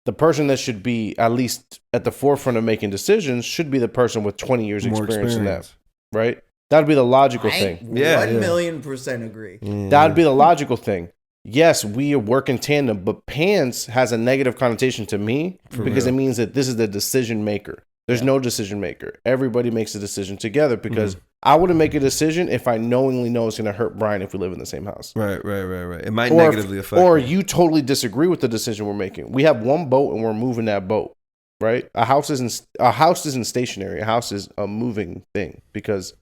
The person that should be at least at the forefront of making decisions should be the person with 20 years experience in that, right? That'd be the logical thing. 1,000,000% agree. Yeah. That'd be the logical thing. Yes, we work in tandem, but pants has a negative connotation to me because it means that this is the decision maker. There's no decision maker. Everybody makes a decision together because I wouldn't make a decision if I knowingly know it's going to hurt Brian if we live in the same house. Right. It might negatively affect Or me. You totally disagree with the decision we're making. We have one boat and we're moving that boat, right? A house isn't stationary. A house is a moving thing because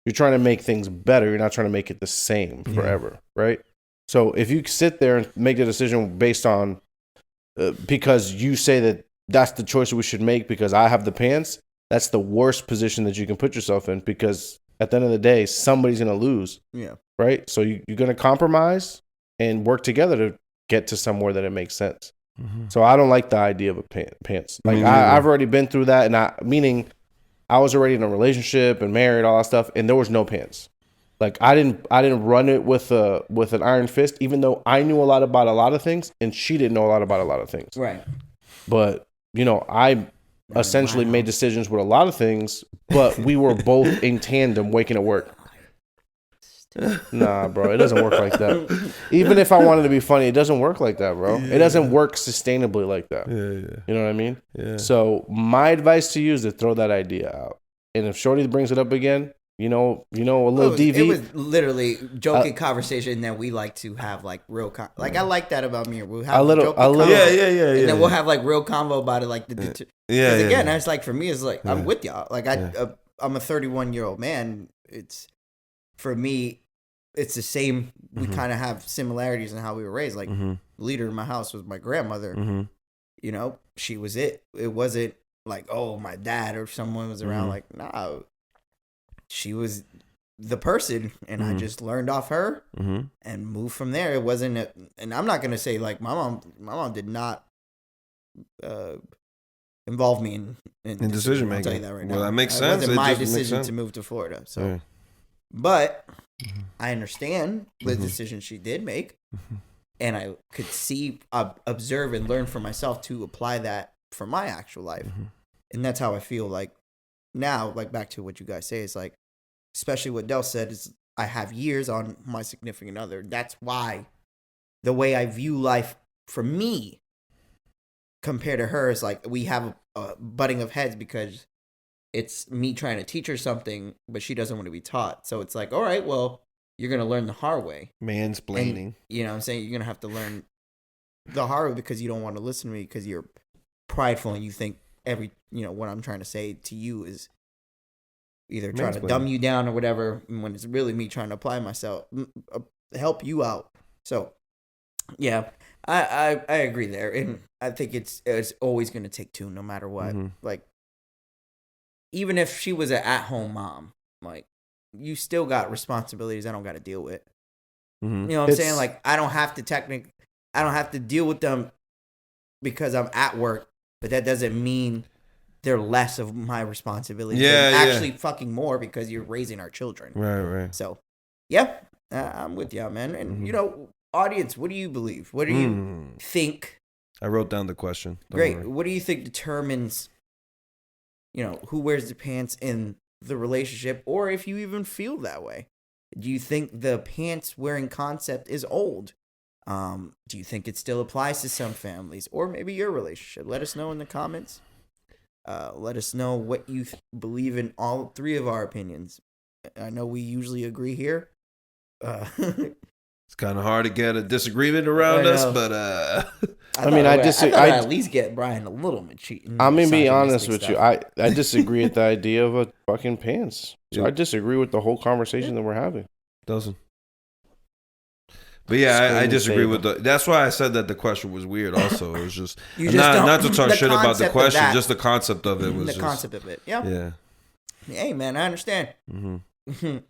you're trying to make things better. You're not trying to make it the same forever, right? So if you sit there and make the decision based on because you say that that's the choice we should make because I have the pants, that's the worst position that you can put yourself in because at the end of the day, somebody's going to lose. Yeah. Right? So you're going to compromise and work together to get to somewhere that it makes sense. So I don't like the idea of a pants. Like I've already been through that, and meaning I was already in a relationship and married, all that stuff, and there was no pants. Like I didn't run it with an iron fist, even though I knew a lot about a lot of things, and she didn't know a lot about a lot of things. Right. But I essentially made decisions with a lot of things, but we were both in tandem waking at work. Nah, bro, it doesn't work like that. Even if I wanted to be funny, it doesn't work like that, bro. It doesn't work sustainably like that. Yeah. You know what I mean? Yeah. So my advice to you is to throw that idea out. And if Shorty brings it up again, a little DV. It was literally joking conversation that we like to have, like real like I like that about me. We'll have a little, yeah, and then we'll have like real convo about it, like because again, that's like for me, it's like I'm with y'all. Like I'm a 31-year-old man. It's for me, it's the same. We kind of have similarities in how we were raised. Like the leader in my house was my grandmother. You know, she was it. It wasn't like, oh, my dad or someone was around. Like, nah. She was the person, and I just learned off her and moved from there. It wasn't, and I'm not gonna say like my mom did not involve me in decision making. I'll tell you that right now. Well, that makes sense. It wasn't my decision to move to Florida. So, but I understand the decision she did make, and I could see, observe, and learn for myself to apply that for my actual life, and that's how I feel like now. Like back to what you guys say is like. Especially what Del said is I have years on my significant other. That's why the way I view life for me compared to her is like we have a butting of heads because it's me trying to teach her something, but she doesn't want to be taught. So it's like, all right, well, you're going to learn the hard way. Mansplaining. And, you know what I'm saying? You're going to have to learn the hard way because you don't want to listen to me because you're prideful and you think what I'm trying to say to you is either trying to dumb you down or whatever, when it's really me trying to apply myself, help you out. So, yeah, I agree there, and I think it's always going to take two, no matter what. Like, even if she was an at-home mom, like you still got responsibilities I don't got to deal with. You know what I'm saying? Like I don't have to deal with them because I'm at work, but that doesn't mean they're less of my responsibility. Actually fucking more because you're raising our children. Right. So, yeah, I'm with y'all, man. And, audience, what do you believe? What do you think? I wrote down the question. Great. What do you think determines, who wears the pants in the relationship, or if you even feel that way? Do you think the pants wearing concept is old? Do you think it still applies to some families or maybe your relationship? Let us know in the comments. Let us know what you believe in all three of our opinions. I know we usually agree here. It's kind of hard to get a disagreement around us, but I disagree. I at least get Brian a little bit cheating. I'm gonna be honest with you. I disagree with the idea of a fucking pants. So I disagree with the whole conversation that we're having. Doesn't. But yeah, I disagree with that's why I said that the question was weird. Also, it was just not to talk shit about the question, just the concept of it was the concept of it. Yeah. Hey man, I understand.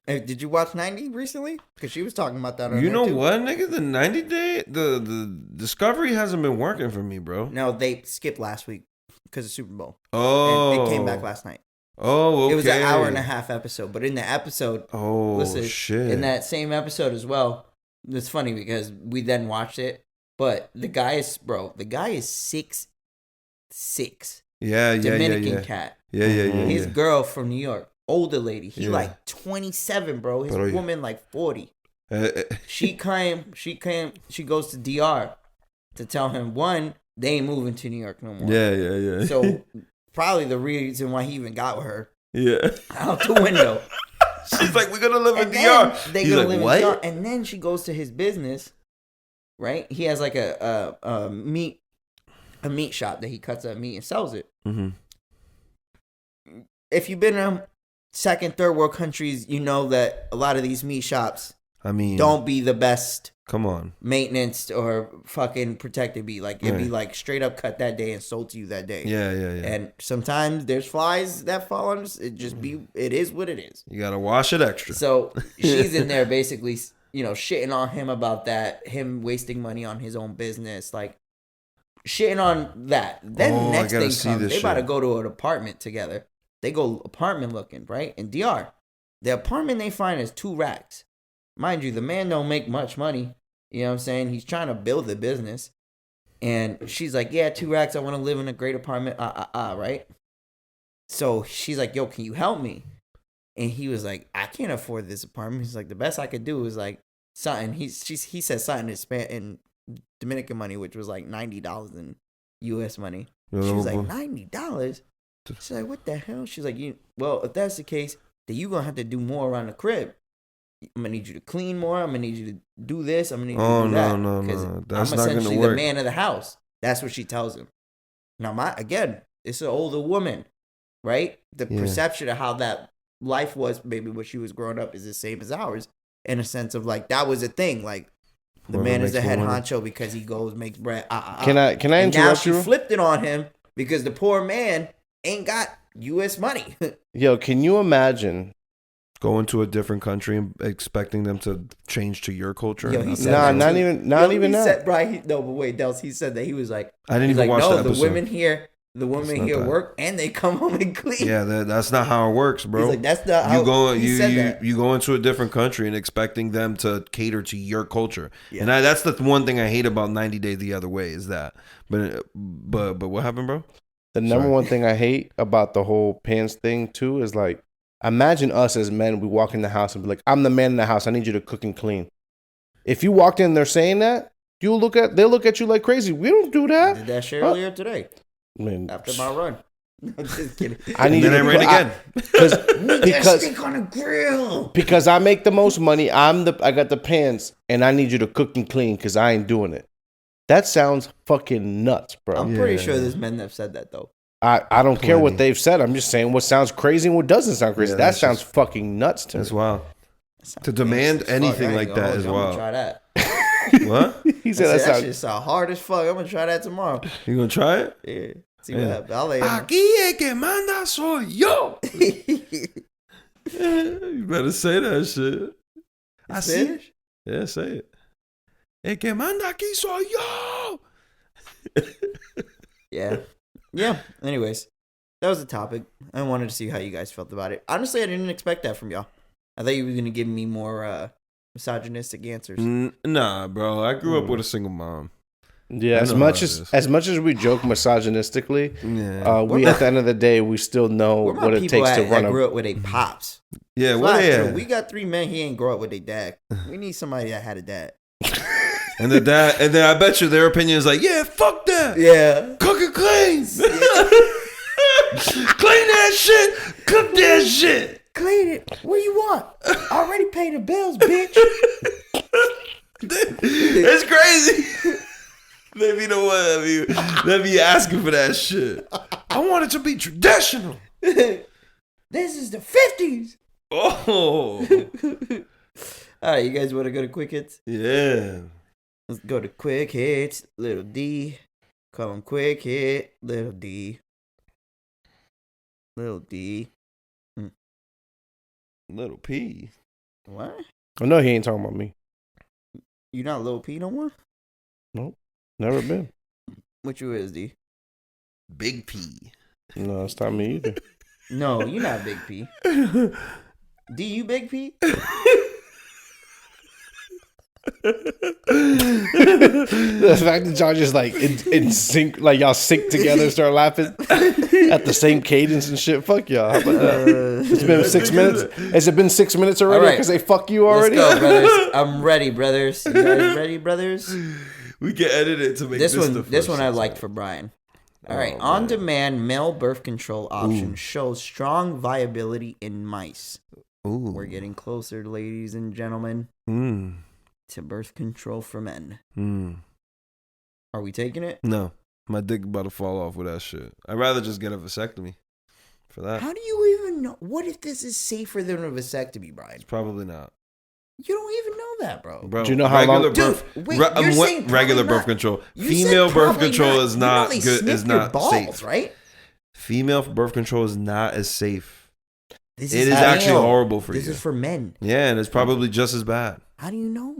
Did you watch 90 recently? Because she was talking about that. You know what, nigga? The 90 day, the Discovery hasn't been working for me, bro. No, they skipped last week because of Super Bowl. Oh, and it came back last night. Oh, okay. It was an hour and a half episode, but in the episode, shit, in that same episode as well. It's funny because we then watched it, but the guy is 6'6". Dominican cat. Yeah. His girl from New York, older lady. He like 27, bro. His woman like 40. She goes to DR to tell him, one, they ain't moving to New York no more. Yeah. So probably the reason why he even got with her. Yeah. Out the window. She's like, we're gonna live in DR. He's like, what? In DR. And then she goes to his business, right? He has like a meat shop that he cuts up meat and sells it. If you've been in second, third world countries, you know that a lot of these meat shops, don't be the best. Come on, maintenance or fucking protected meat. Like it'd be like straight up cut that day and sold to you that day. Yeah. And sometimes there's flies that fall on us. It is what it is. You gotta wash it extra. So she's in there basically, shitting on him about that, him wasting money on his own business. Like shitting on that. Then Oh, I next gotta thing see comes, this they about to shit. go to an apartment together. They go apartment looking, right? In DR. The apartment they find is 2 racks. Mind you, the man don't make much money. You know what I'm saying? He's trying to build the business. And she's like, yeah, 2 racks. I want to live in a great apartment. Right? So she's like, yo, can you help me? And he was like, I can't afford this apartment. He's like, the best I could do is like something. He said something in Dominican money, which was like $90 in U.S. money. She was like, $90? She's like, what the hell? She's like, well, if that's the case, then you're going to have to do more around the crib. I'm going to need you to clean more. I'm going to need you to do this. I'm going to need you to do that. No. Because That's I'm not going to essentially work. the man of the house. That's what she tells him. Now, it's an older woman, right? The perception of how that life was, maybe when she was growing up, is the same as ours. In a sense of like, that was a thing. Like, the man is the head honcho because he goes, makes bread. Can I interrupt now she you? flipped it on him because the poor man ain't got U.S. money. Yo, can you imagine? Going to a different country and expecting them to change to your culture. Yo, he said Nah, that not even he that. Said, Brian, no, but wait, Dels, he said that he was like, I didn't even like, watch no, the episode. the women here work and they come home and clean. Yeah, that's not how it works, bro. He's like, that's not how you go into a different country and expecting them to cater to your culture. Yeah. And that's the one thing I hate about 90 Days the Other Way is that. But what happened, bro? The number one thing I hate about the whole pants thing too is like, imagine us as men, we walk in the house and be like, I'm the man in the house. I need you to cook and clean. If you walked in there saying that, they'll look at you like crazy. We don't do that. I did that shit earlier today. Man, After my run. No, just kidding. I need And then I ran again. Because stick on a grill. Because I make the most money. I got the pants and I need you to cook and clean because I ain't doing it. That sounds fucking nuts, bro. I'm pretty sure there's men that have said that though. I don't care what they've said. I'm just saying what sounds crazy and what doesn't sound crazy. Yeah, that that's sounds fucking nuts to me. That's wild. To demand anything like that is I'm wild. gonna try that. What? He said that that shit sound hard as fuck. I'm gonna try that tomorrow. You gonna try it? Yeah. See what happens. I'll let you Aquí el que manda soy yo. You better say that shit. I see. Spanish? Yeah, say it. El que manda aquí soy yo. Yeah. Yeah. Anyways, that was the topic. I wanted to see how you guys felt about it. Honestly, I didn't expect that from y'all. I thought you were gonna give me more misogynistic answers. Nah, bro. I grew up with a single mom. Yeah, as much as we joke misogynistically, we at the end of the day we still know what it takes to run. I grew up with a pops. Yeah, we got 3 men. He ain't grow up with a dad. We need somebody that had a dad. And then I bet you their opinion is like, yeah, fuck that. Yeah, Cook and clean. Clean that shit. Cook that shit. Clean it. What do you want? I already paid the bills, bitch. It's crazy. They be the one that be asking for that shit. I want it to be traditional. This is the 50s. Oh. All right, you guys want to go to quick hits? Yeah. Let's go to quick hits. Little D. Call him quick hit. Little D. Little D. Little P. What? I know he ain't talking about me. You not Little P no more? Nope, never been. What you is, D? Big P. No, it's not me either. No, you not Big P. D, you Big P? The fact that y'all just like in sync, like y'all sync together, start laughing at the same cadence and shit. Fuck y'all. How about that? It's been 6 minutes. Has it been 6 minutes already? Because they fuck you already. Let's go, brothers. I'm ready, brothers. You guys ready, brothers? We can edit it to make this one. This one I liked for Brian. All right, on-demand male birth control option shows strong viability in mice. Ooh. We're getting closer, ladies and gentlemen, to birth control for men. Are we taking it? No, my dick about to fall off with that shit. I'd rather just get a vasectomy for that. How do you even know? What if this is safer than a vasectomy, Brian? It's probably not. You don't even know that, bro. Bro, do you know how long? Birth, Dude, wait, you're saying regular probably birth control. You Female said birth probably control not. is not they good. snip Is your not balls, safe. Right? Female birth control is not as safe. It is actually horrible for you. This is for men. Yeah, and it's probably just as bad. How do you know?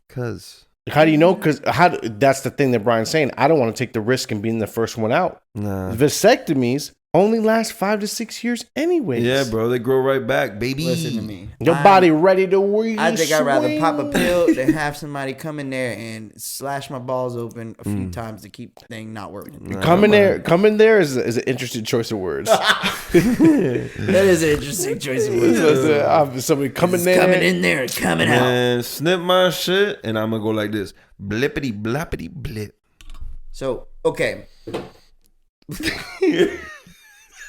Cause How do you know? Because that's the thing that Brian's saying. I don't want to take the risk in being the first one out. Nah. Vasectomies only last 5 to 6 years anyways. Yeah, bro. They grow right back, baby. Listen to me. Your body ready to win. I think I'd rather pop a pill than have somebody come in there and slash my balls open a few times to keep the thing not working. Nah, Come in there is an interesting choice of words. That is an interesting choice of words. Somebody coming in there and coming out. Man, snip my shit, and I'm gonna go like this: blippity bloppity blip. So okay.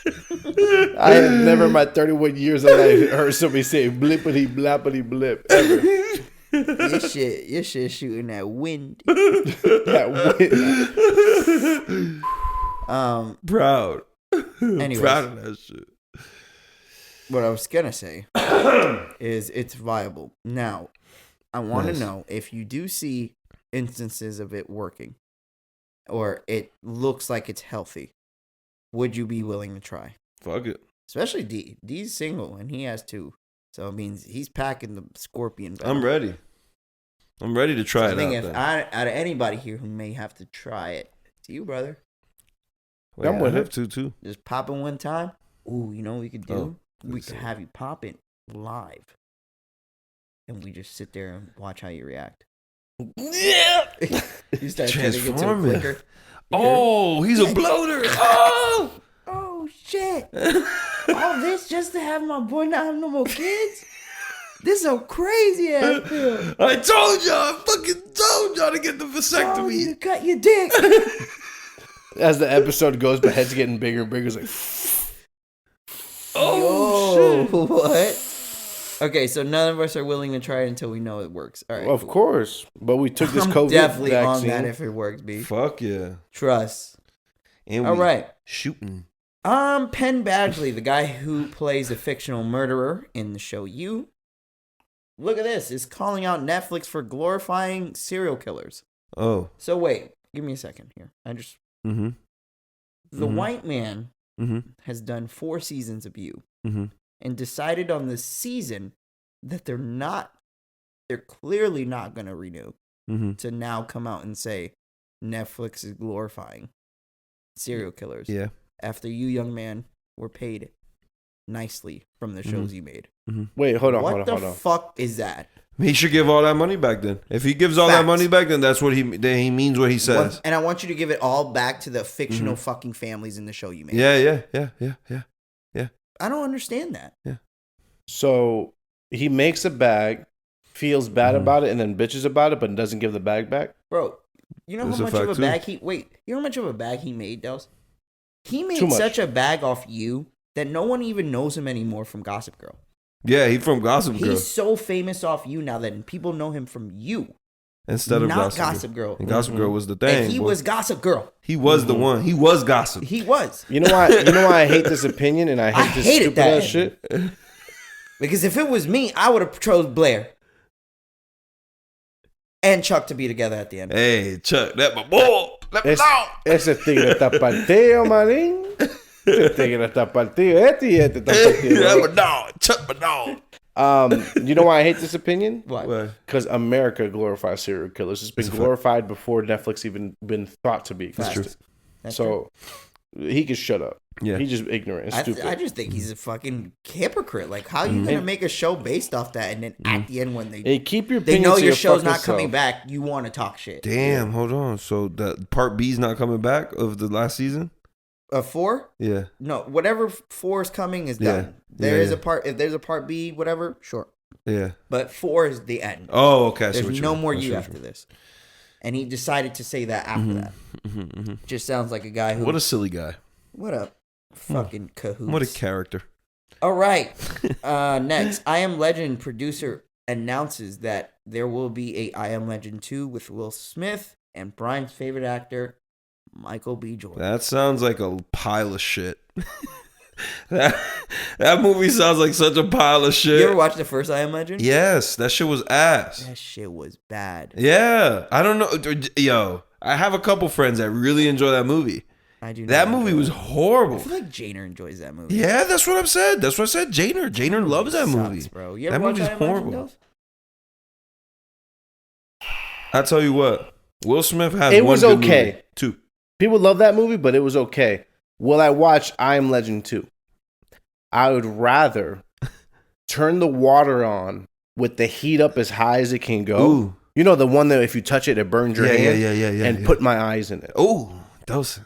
I have never in my 31 years of life heard somebody say blippity blappity blip ever. Your shit shooting that wind. That Proud. Anyways, Proud of that shit. what I was gonna say is it's viable. Now, I want to know if you do see instances of it working, or it looks like it's healthy. Would you be willing to try? Fuck it. Especially D. D's single and he has 2, so it means he's packing the scorpion. Battle. I'm ready. I'm ready to try I it think out. if out of anybody here who may have to try it, it's you, brother. Wait, I'm with I have it. to too. Just pop it one time. Ooh, you know what we could do? Oh, We let's could see. have you pop it live. And we just sit there and watch how you react. Yeah. You start turning into a Transforming. flicker. Oh, he's a bloater. Oh. Oh, shit. All this just to have my boy not have no more kids? This so crazy ass pill. I told y'all. I fucking told y'all to get the Oh, vasectomy. you cut your dick. As the episode goes, my head's getting bigger and bigger. It's like, Oh, Yo, what? Okay, so none of us are willing to try it until we know it works. All right. of cool. course. But we took this I'm COVID definitely vaccine. on that if it works, B. fuck yeah. Trust. And All we right. shooting. Penn Badgley, the guy who plays a fictional murderer in the show You. Look at this. Is calling out Netflix for glorifying serial killers. Oh. So wait, give me a second here. Mm-hmm. The Mhm. white man Mm-hmm. has done 4 seasons of You Mm-hmm. and decided on this season that they're clearly not going to renew, Mm-hmm. to now come out and say Netflix is glorifying serial killers. Yeah. After you, young man, were paid nicely from the shows you made. Wait, hold on. What the fuck is that? He should give all that money back then. If he gives all that Facts. money back, then that's what he means what he says. And I want you to give it all back to the fictional fucking families in the show you made. Yeah. I don't understand that. So he makes a bag, feels bad about it, and then bitches about it, but doesn't give the bag back. Bro, you know That's how a much of fact, a too. bag you know how much of a bag he made, Dels? He Too made much. such a bag off You that no one even knows him anymore from Gossip Girl. Yeah, he from Gossip Girl He's so famous off You now that people know him from You, instead of not Gossip Girl. Gossip Girl. And Gossip Girl was the thing. And he boy. was Gossip Girl. He was the one. He was Gossip. He was. You know why? You know why I hate this opinion and I hate I this hated stupid that. ass shit. Because if it was me, I would have chose Blair and Chuck to be together at the end. Hey, Chuck, that my boy. Let me know. Ese tigre está partido, manín. Ese tigre está partido. Este está partido. That my dog. Chuck my dog. You know why I hate this opinion? What? Because America glorifies serial killers. It's been glorified before Netflix even been thought to be existed. That's So he can shut up. Yeah. He's just ignorant and stupid. I just think he's a fucking hypocrite. Like, how are you gonna make a show based off that, and then at the end when Hey, keep your they opinions know to your your show's fucking not coming self. back, you want to talk shit? Damn, hold on. So the part B's not coming back of the last season? 4? Yeah. No, whatever 4 is coming is Yeah. done. There Yeah, is yeah. a part. If there's a part B, whatever, sure. Yeah. But 4 is the end. Oh, okay. I see what There's you no mean. more I see You what after this. And he decided to say that after that. Just sounds like a guy who. What a silly guy. What a fucking cahoots. What a character. All right. Next, I Am Legend producer announces that there will be a I Am Legend 2 with Will Smith and Brian's favorite actor, Michael B. Jordan. That sounds like a pile of shit. that movie sounds like such a pile of shit. You ever watched the first I Am Legend? Yes, that shit was ass. That shit was bad. Yeah, I don't know. Yo, I have a couple friends that really enjoy that movie. I do. That not movie enjoy was it. horrible. I feel like Janer enjoys that movie. Yeah, that's what I've said. That's what I said. Janer loves that Sucks, movie. bro. You That ever watch movie's I Am Legend, horrible. Dolph? I tell you what, Will Smith has It one was good okay. movie. Two. People love that movie, but it was okay. Will I watch I Am Legend 2? I would rather turn the water on with the heat up as high as it can go. Ooh. You know, the one that if you touch it, it burns your hand? Yeah. And put my eyes in it. Oh, Dawson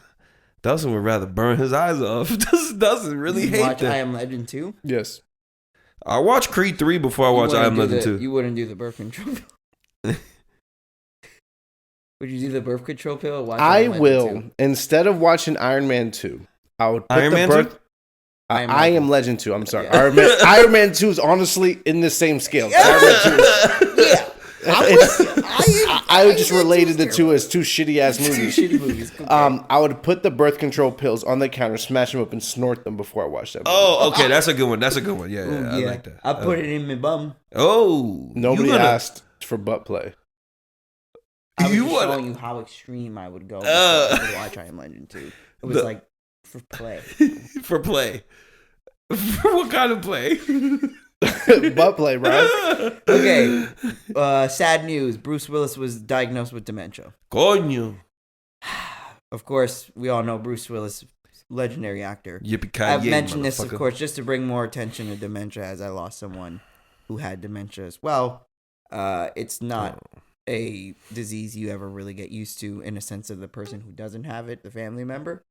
would rather burn his eyes off. Dawson really You hate watch that. I Am Legend 2? Yes. I watched Creed 3 before I watched I Am Legend 2. You wouldn't do the birth control pill. Would you do the birth control pill or watch I Am Legend will, 2? instead of watching Iron Man 2, I would put Iron the Man birth... 2? I Am Legend 2. I'm sorry. Yeah. Iron Man 2 is honestly in the same scale. Yeah. Iron Man 2 is... Yeah. I would just related the two as two shitty ass movies. Two shitty movies. Okay. I would put the birth control pills on the counter, smash them up, and snort them before I watch that movie. Oh, okay. That's a good one. Yeah, Ooh, I like that. I put it in my bum. Oh. Nobody asked for butt play. I was You just wanna- showing you how extreme I would go before I would watch I Am Legend 2. It was like for play. For play. For what kind of play? Butt play, bro. Okay. Sad news. Bruce Willis was diagnosed with dementia. Coño. Of course, we all know Bruce Willis, legendary actor. Yippee-ki-yay, I've mentioned this, of motherfucker. course, just to bring more attention to dementia, as I lost someone who had dementia as well. It's not a disease you ever really get used to in a sense of the person who doesn't have it, the family member.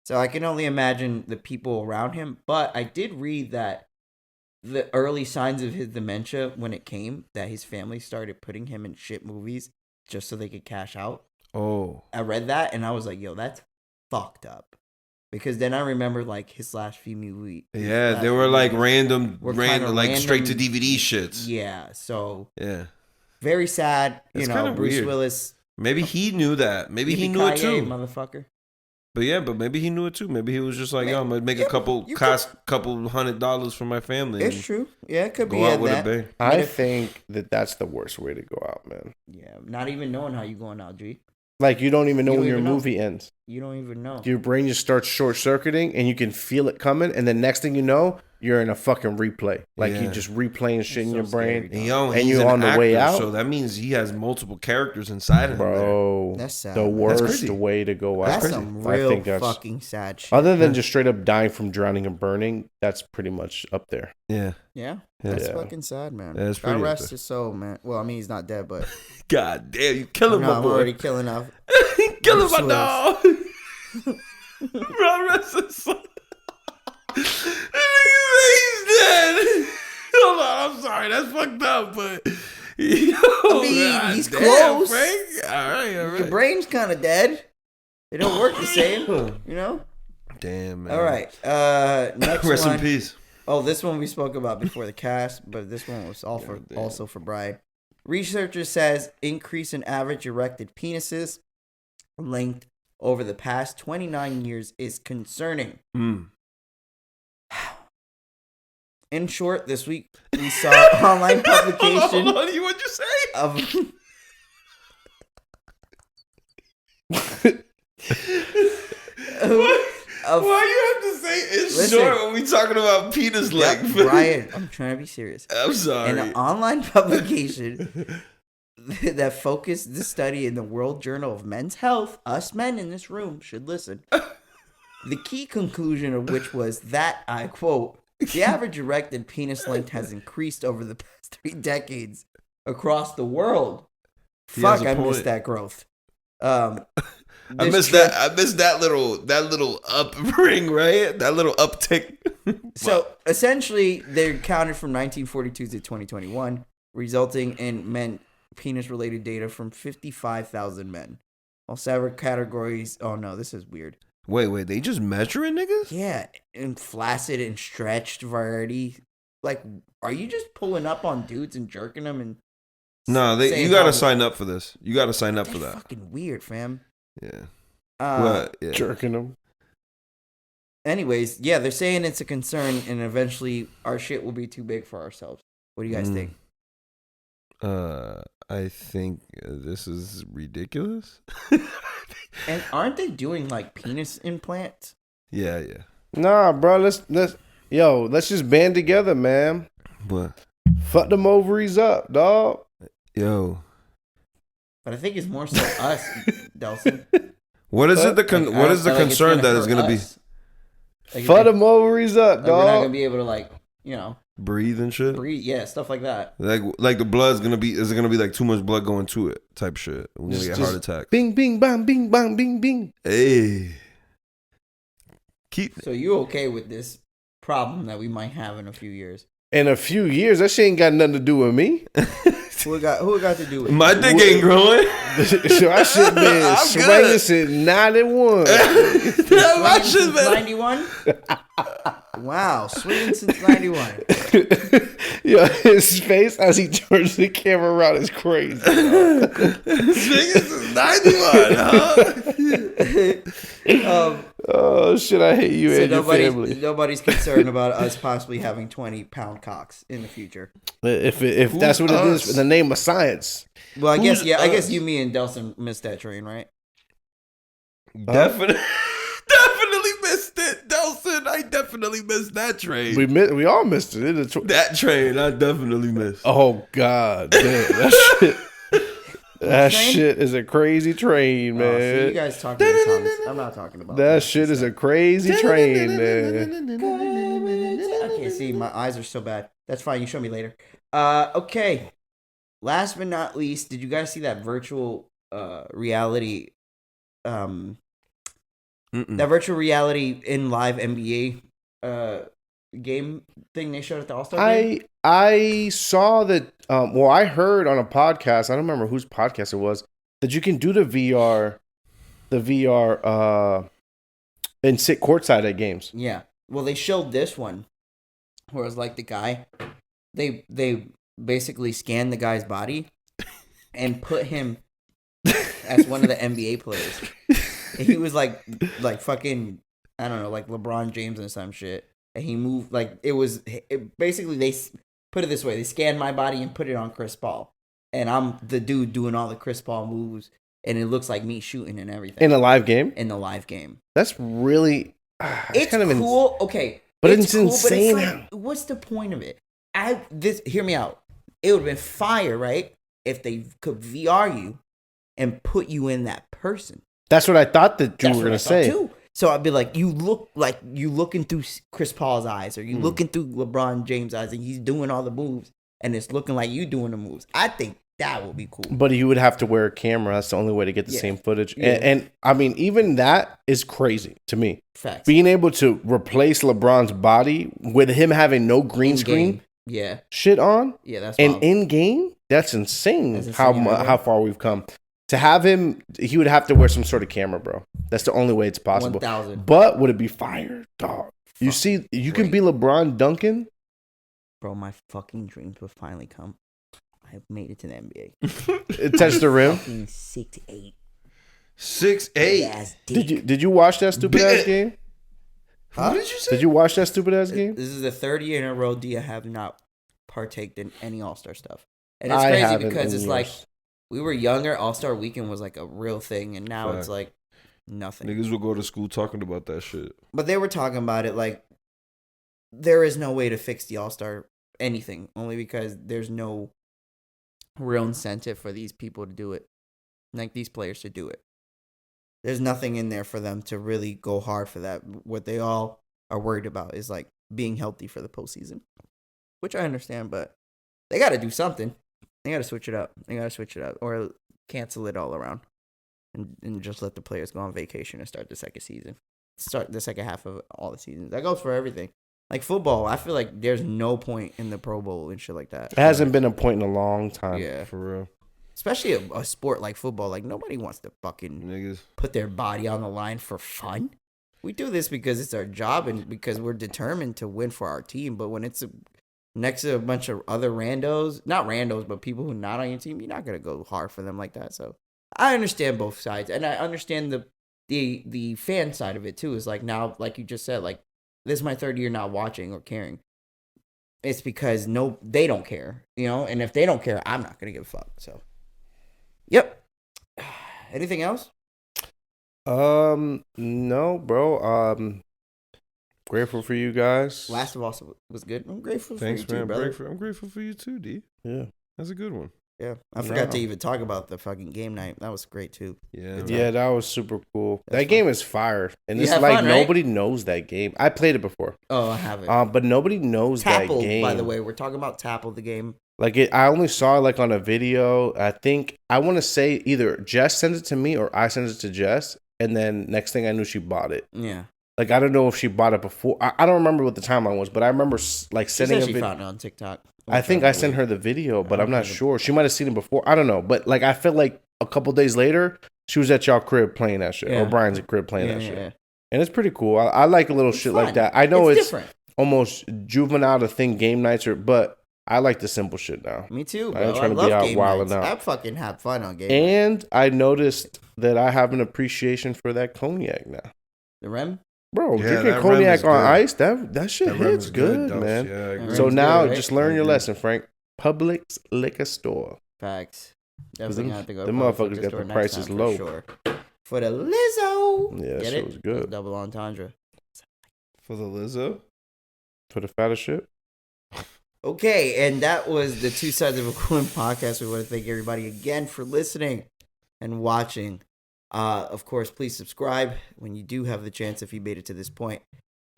So I can only imagine the people around him. But I did read that the early signs of his dementia, when it came, that his family started putting him in shit movies just so they could cash out. Oh. I read that and I was like, yo, that's fucked up. Because then I remember like his last few movies. Yeah, they were like random, Were kinda like straight to random- DVD shits. Yeah, so Yeah. very sad. It's You know, kinda Bruce weird. Willis. Maybe he knew that. Maybe he knew it Yippee-ki-yay, too. motherfucker. But maybe he knew it too. Maybe he was just like, yo, I'm gonna make Yeah, a couple you couple $100 for my family. It's and true. Yeah, it could be Go out at with that. a bang. I if- think that's the worst way to go out, man. Yeah, not even knowing how you going out, G. Like, you don't even know You when don't your even know. movie ends. You don't even know. Your brain just starts short-circuiting, and you can feel it coming, and the next thing you know, you're in a fucking replay. Like, Yeah. you're just replaying shit in so your brain. scary. And And he's you're an on the way actor, out? so that means he has multiple characters inside of him. there. Bro, That's sad, the man. worst crazy. way to go out. That's crazy. some I real think that's- fucking sad shit. Other than just straight up dying from drowning and burning, that's pretty much up there. Yeah. Yeah, Yeah. that's Yeah. fucking sad, man. Yeah, it's God pretty rest up there. his soul, man. Well, I mean, he's not dead, but God damn, you killing no, my I'm boy. already killing off. Killing my Bruce dog. Bro, rest his soul. He's dead. Hold on, I'm sorry, that's fucked up, but I mean, he's close. Frank. All right. Your brain's kind of dead. They don't work the same, you know. Damn, man. All right. Next Rest one. in peace. Oh, this one we spoke about before the cast, but this one was damn. also for Brian. Researcher says increase in average erected penises length over the past 29 years is concerning. Mm. In short, this week we saw online publication Hold on, what'd you say? of of Why you have to say it's Listen. short when we talking about penis Yep, length? Brian, I'm trying to be serious. I'm sorry. An online publication that focused the study in the World Journal of Men's Health, us men in this room should listen. The key conclusion of which was that, I quote, the average erected penis length has increased over the past 3 decades across the world. He has Fuck, a I point. missed that growth. I This missed trend- that. I missed that little up ring, right? That little uptick. So essentially, they're counted from 1942 to 2021, resulting in men penis-related data from 55,000 men. While several categories. Oh no, this is weird. Wait, they just measuring niggas? Yeah, in flaccid and stretched variety. Like, are you just pulling up on dudes and jerking them and? No, saying you gotta how- sign up for this. You gotta sign up for They're that. fucking weird, fam. Yeah. What? Yeah. Jerking them. Anyways, yeah, they're saying it's a concern, and eventually our shit will be too big for ourselves. What do you guys think? I think this is ridiculous. And aren't they doing like penis implants? Yeah. Nah, bro. Let's just band together, man. But Fuck them ovaries up, dog. yo, But I think it's more so us, Delson. What is it? What is the Like, concern that is going to be Fuck them ovaries up, like we're not dog. gonna be able to like breathe and shit? breathe, yeah, stuff like that. Like the blood's gonna be. Is it gonna be like too much blood going to it? Type shit. We're gonna get heart attack. Bing, bing, bang, bing, bang, bing, bing. Hey, keep. So you okay with this problem that we might have in a few years? In a few years, that shit ain't got nothing to do with me. Who it got to do with it? My dick ain't growing. So I should been swinging since 91. My shit been 91. Wow, swinging since 91. Yo, his face as he turns the camera around is crazy. Swinging since 91, huh? Oh shit! I hate you So and your family. nobody's concerned about us possibly having 20-pound cocks in the future. If that's what it is, in the name of science. Well, I Who's guess I guess us? you, me, and Delson missed that train, right? Definitely missed it, Delson. I definitely missed that train. We all missed it. That train, I definitely missed. Oh god, damn, that shit. That train? shit is a crazy train, man. So you guys talking about Thomas. I'm not talking about That shit is a crazy train, man. I can't see. My eyes are so bad. That's fine. You show me later. Okay. Last but not least, did you guys see that virtual reality? That virtual reality in live NBA game thing they showed at the All-Star game? I saw that. Well, I heard on a podcast. I don't remember whose podcast it was that you can do the VR, and sit courtside at games. Yeah. Well, they showed this one where it was like the guy. They basically scanned the guy's body and put him as one of the NBA players. And he was like fucking, I don't know, like LeBron James and some shit. And he moved like basically they put it this way: they scanned my body and put it on Chris Paul, and I'm the dude doing all the Chris Paul moves, and it looks like me shooting and everything In a live game? in the live game. That's really. It's kind of cool, okay, but it's cool, insane. But it's like, what's the point of it? Hear me out. It would have been fire, right? If they could VR you and put you in that person. That's what I thought that you That's were what gonna I thought say. too. So I'd be like, you look like you looking through Chris Paul's eyes, or you looking through LeBron James' eyes, and he's doing all the moves, and it's looking like you doing the moves. I think that would be cool. But you would have to wear a camera. That's the only way to get the same footage. Yeah. And I mean, even that is crazy to me. Facts. Being able to replace LeBron's body with him having no green screen Yeah. shit on, Yeah, that's and wild. in game, that's insane. That's insane, How far we've come. To have him, he would have to wear some sort of camera, bro. That's the only way it's possible. 1,000. But would it be fire, dog? You see, you can be LeBron Duncan. Bro, my fucking dreams will finally come. I made it to the NBA. Touch the rim. Fucking 6'8". 6'8". Ass dick. Did you watch that stupid ass game? What did you say? Did you watch that stupid ass game? This is the third year in a row Dia have not partaked in any All-Star stuff. And it's I crazy haven't because in it's like years. we were younger, All-Star weekend was like a real thing, and now Fact. it's like nothing. Niggas will go to school talking about that shit. But they were talking about it like there is no way to fix the All-Star anything, only because there's no real incentive for these people to do it. Like these players to do it. There's nothing in there for them to really go hard for that. What they all are worried about is like being healthy for the postseason, which I understand, but they got to do something. They got to switch it up. Or cancel it all around and just let the players go on vacation and start the second season. Start the second half of all the seasons. That goes for everything. Like football, I feel like there's no point in the Pro Bowl and shit like that. It hasn't been a point in a long time. Yeah. For real. Especially a sport like football. Like nobody wants to fucking Niggas. put their body on the line for fun. We do this because it's our job and because we're determined to win for our team. But when it's next to a bunch of other randos, not randos, but people who are not on your team, you're not gonna go hard for them like that. So I understand both sides, and I understand the fan side of it too. Is like now, like you just said, like this is my third year not watching or caring. It's because they don't care, you know. And if they don't care, I'm not gonna give a fuck. So, yep. Anything else? No, bro. Grateful for you guys. Last of All was good. I'm grateful Thanks, for you man. too, brother. I'm grateful for you too, D. Yeah. That's a good one. Yeah, I forgot to No. even talk about the fucking game night. That was great too. Yeah. Yeah, that was super cool. That's That game is fire, and You it's had like fun, right? nobody knows that game. I played it before, Oh, I haven't. but nobody knows that Tapple, game. by the way, we're talking about Tapple, the game. Like I only saw it like on a video. I want to say either Jess sent it to me or I sent it to Jess, and then next thing I knew, she bought it. Yeah, Like I don't know if she bought it before. I don't remember what the timeline was, but I remember like she sending said a she video. found it on TikTok. I think I sent her the video, but I'm not Okay. sure. She might have seen it before. I don't know, but like I feel like a couple days later, she was at y'all crib playing that shit, Yeah. or Brian's crib playing Yeah, that yeah, shit, yeah. and it's pretty cool. I like a little It's shit fun. like that. I know it's different. almost juvenile to think game nights are, but I like the simple shit now. Me too, I bro. ain't trying to be love out game wilding nights. out. I fucking have fun on game nights. And I noticed that I have an appreciation for that cognac now. The Rem? Bro, Yeah, drinking that Rem cognac is on good. ice, that shit That rum hits is good, Dose. man. Yeah, I agree. So Rem's now, good, right? just learn I your agree. lesson, Frank. Publix liquor store. Facts. Because Definitely them, gonna have to go. them to motherfuckers the got store the next prices time low. For sure. For the Lizzo. Yeah, that Get shit it? was good. Double entendre. For the Lizzo? For the fattest shit. Okay, and that was the Two Sides of a Coin podcast. We want to thank everybody again for listening and watching. Of course, please subscribe when you do have the chance if you made it to this point.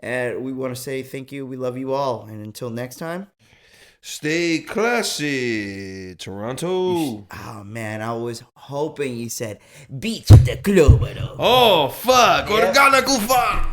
And we want to say thank you. We love you all. And until next time. Stay classy, Toronto. Oh, man, I was hoping you said beat the club. Oh, fuck. Yeah. Organa Kufa.